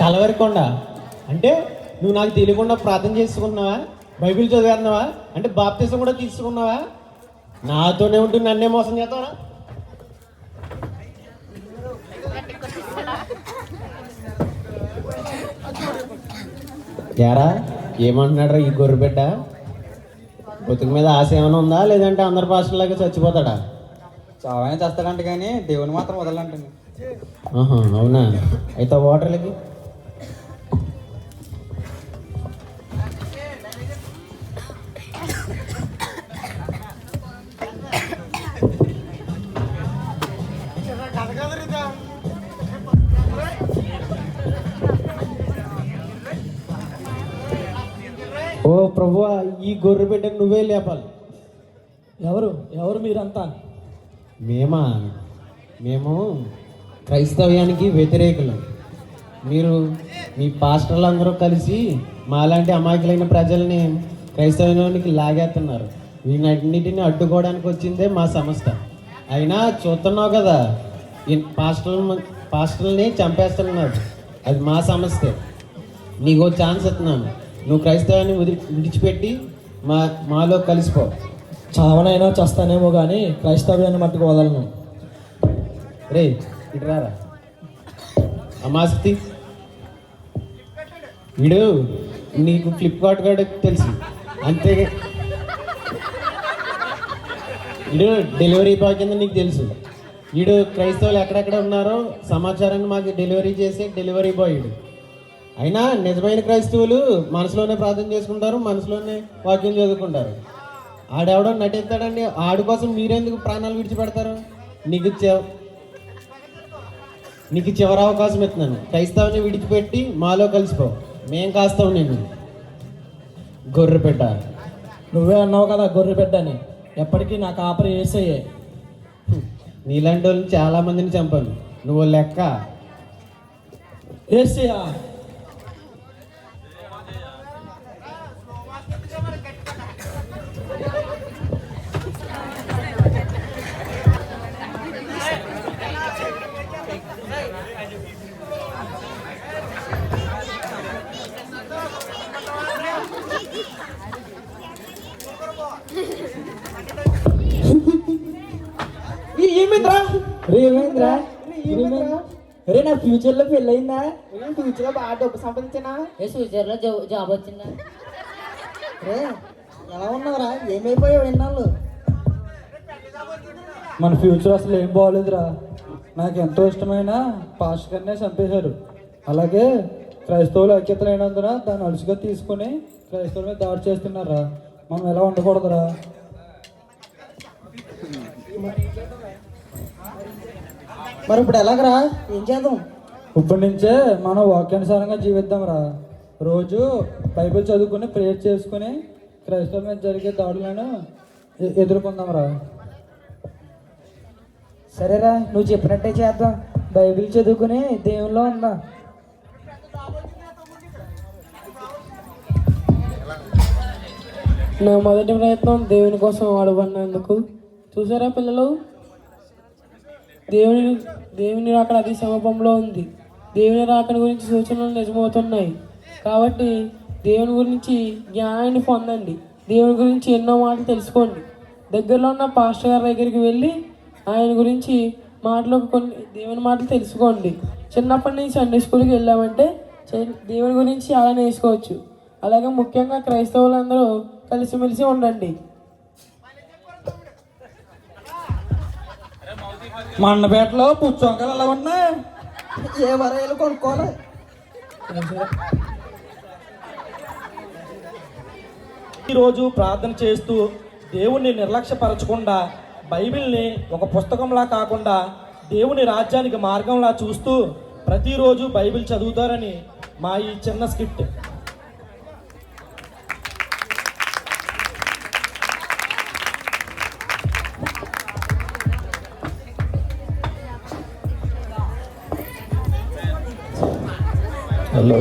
కలవరి కొండ అంటే నువ్వు నాకు తెలియకుండా ప్రార్థన చేసుకున్నావా? బైబిల్ చదివేస్తున్నావా? అంటే బాప్తిసం కూడా తీసుకున్నావా? నాతోనే ఉంటూ నన్నే మోసం చేస్తావా? యారా, ఏమంటున్నాడు ఈ గొర్రె బిడ్డ? బతుకు మీద ఆశ ఏమైనా ఉందా, లేదంటే అందరి భాషలాగా చచ్చిపోతాడా? చావైనా చేస్తాడంట కానీ దేవుని మాత్రం వదలంటండి. అవునా? అయితే వాటర్లకి ఓ ప్రభువా, ఈ గొర్రె బిడ్డకు నువ్వే లేపాలి. ఎవరు మీరంతా? మేము క్రైస్తవ్యానికి వ్యతిరేకులు. మీరు మీ పాస్టర్లందరూ కలిసి మాలాంటి అమాయకులైన ప్రజల్ని క్రైస్తవ్యానికి లాగేస్తున్నారు. వీటన్నిటిని అడ్డుకోవడానికి వచ్చిందే మా సంస్థ. అయినా చూస్తున్నావు కదా, ఈ పాస్టర్లని చంపేస్తున్నారు. అది మా సమస్య. నీకు ఛాన్స్ ఇస్తున్నాను. నువ్వు క్రైస్తవాన్ని విడిచిపెట్టి మాలో కలిసిపో. చావనైనా చస్తానేమో కానీ క్రైస్తవ్యాన్ని మట్టుకు వదలను. రే ఇటు రారా అమాసక్తి, వీడు నీకు ఫ్లిప్కార్ట్ కూడా తెలుసు అంతే, వీడు డెలివరీ బాయ్ కింద నీకు తెలుసు. వీడు క్రైస్తవులు ఎక్కడెక్కడ ఉన్నారో సమాచారాన్ని మాకు డెలివరీ చేసే డెలివరీ బాయ్ వీడు. అయినా నిజమైన క్రైస్తవులు మనసులోనే ప్రార్థన చేసుకుంటారు, మనసులోనే వాక్యం చదువుకుంటారు. ఆడెవడో నటిస్తాడండి, ఆడి కోసం మీరెందుకు ప్రాణాలు విడిచిపెడతారు? నీకు చివరి అవకాశం ఇస్తున్నాను. క్రైస్తవుని విడిచిపెట్టి మాలో కలిసిపో, మేం కాస్తాం నేను. గొర్రె పెట్ట, నువ్వే అన్నావు కదా గొర్రె బిడ్డని. ఎప్పటికీ నా కాపరి యేసయ్యే. నీలాంటి వాళ్ళు చాలా మందిని చంపాను, నువ్వు లెక్క. యేసయ్యా, ఏమైందిరా? ఏమైందిరా? అరే నా ఫ్యూచర్లో పెళ్ళయిందా? ఫ్యూచర్లో బాగా డబ్బు సంపాదించానా? ఫ్యూచర్లో జాబ్ వచ్చిందా? రే ఎలా ఉన్నావురా? ఏమైపోయావు ఎన్నాళ్ళు? మన ఫ్యూచర్ అసలు ఏం బాగోలేదురా. నాకు ఎంతో ఇష్టమైన పాస్టర్ గారినే చంపేశారు. అలాగే క్రైస్తవులు ఐక్యత లేనందున దాన్ని అలుసుగా తీసుకొని క్రైస్తవుల మీద దాడి చేస్తున్నారా. మనం ఎలా ఉండకూడదురా. మరి ఇప్పుడు ఎలాగరా? ఏం చేద్దాం? ఇప్పటి నుంచే మనం వాక్యానుసారంగా జీవిద్దాంరా. రోజు బైబిల్ చదువుకుని ప్రేయర్ చేసుకుని క్రైస్తవుల మీద జరిగే దాడులను ఎదుర్కొందాంరా. సరేరా, నువ్వు చెప్పినట్టే చేద్దాం. బైబిల్ చదువుకుని దేవుల్లో ఉందా. నా మొదటి ప్రయత్నం దేవుని కోసం వాడబడినందుకు. చూసారా పిల్లలు, దేవుని రాకడ అతి సమీపంలో ఉంది. దేవుని రాకడ గురించి సూచనలు నిజమవుతున్నాయి. కాబట్టి దేవుని గురించి జ్ఞానాన్ని పొందండి. దేవుని గురించి ఎన్నో మాటలు తెలుసుకోండి. దగ్గరలో ఉన్న పాస్టర్ గారి దగ్గరికి వెళ్ళి ఆయన గురించి కొన్ని దేవుని మాటలు తెలుసుకోండి. చిన్నప్పటి నుంచి సండే స్కూల్కి వెళ్ళామంటే దేవుని గురించి అలా నేర్చుకోవచ్చు. అలాగే ముఖ్యంగా క్రైస్తవులందరూ కలిసిమెలిసి ఉండండి. మండపేటలో పుచ్చొంకలు ఎలా ఉన్నాయి? ఏ వరలు కొనుక్కోవాలి. ఈరోజు ప్రార్థన చేస్తూ దేవుణ్ణి నిర్లక్ష్యపరచకుండా బైబిల్ని ఒక పుస్తకంలా కాకుండా దేవుని రాజ్యానికి మార్గంలా చూస్తూ ప్రతిరోజు బైబిల్ చదువుతారని మా ఈ చిన్న స్కిట్. హలో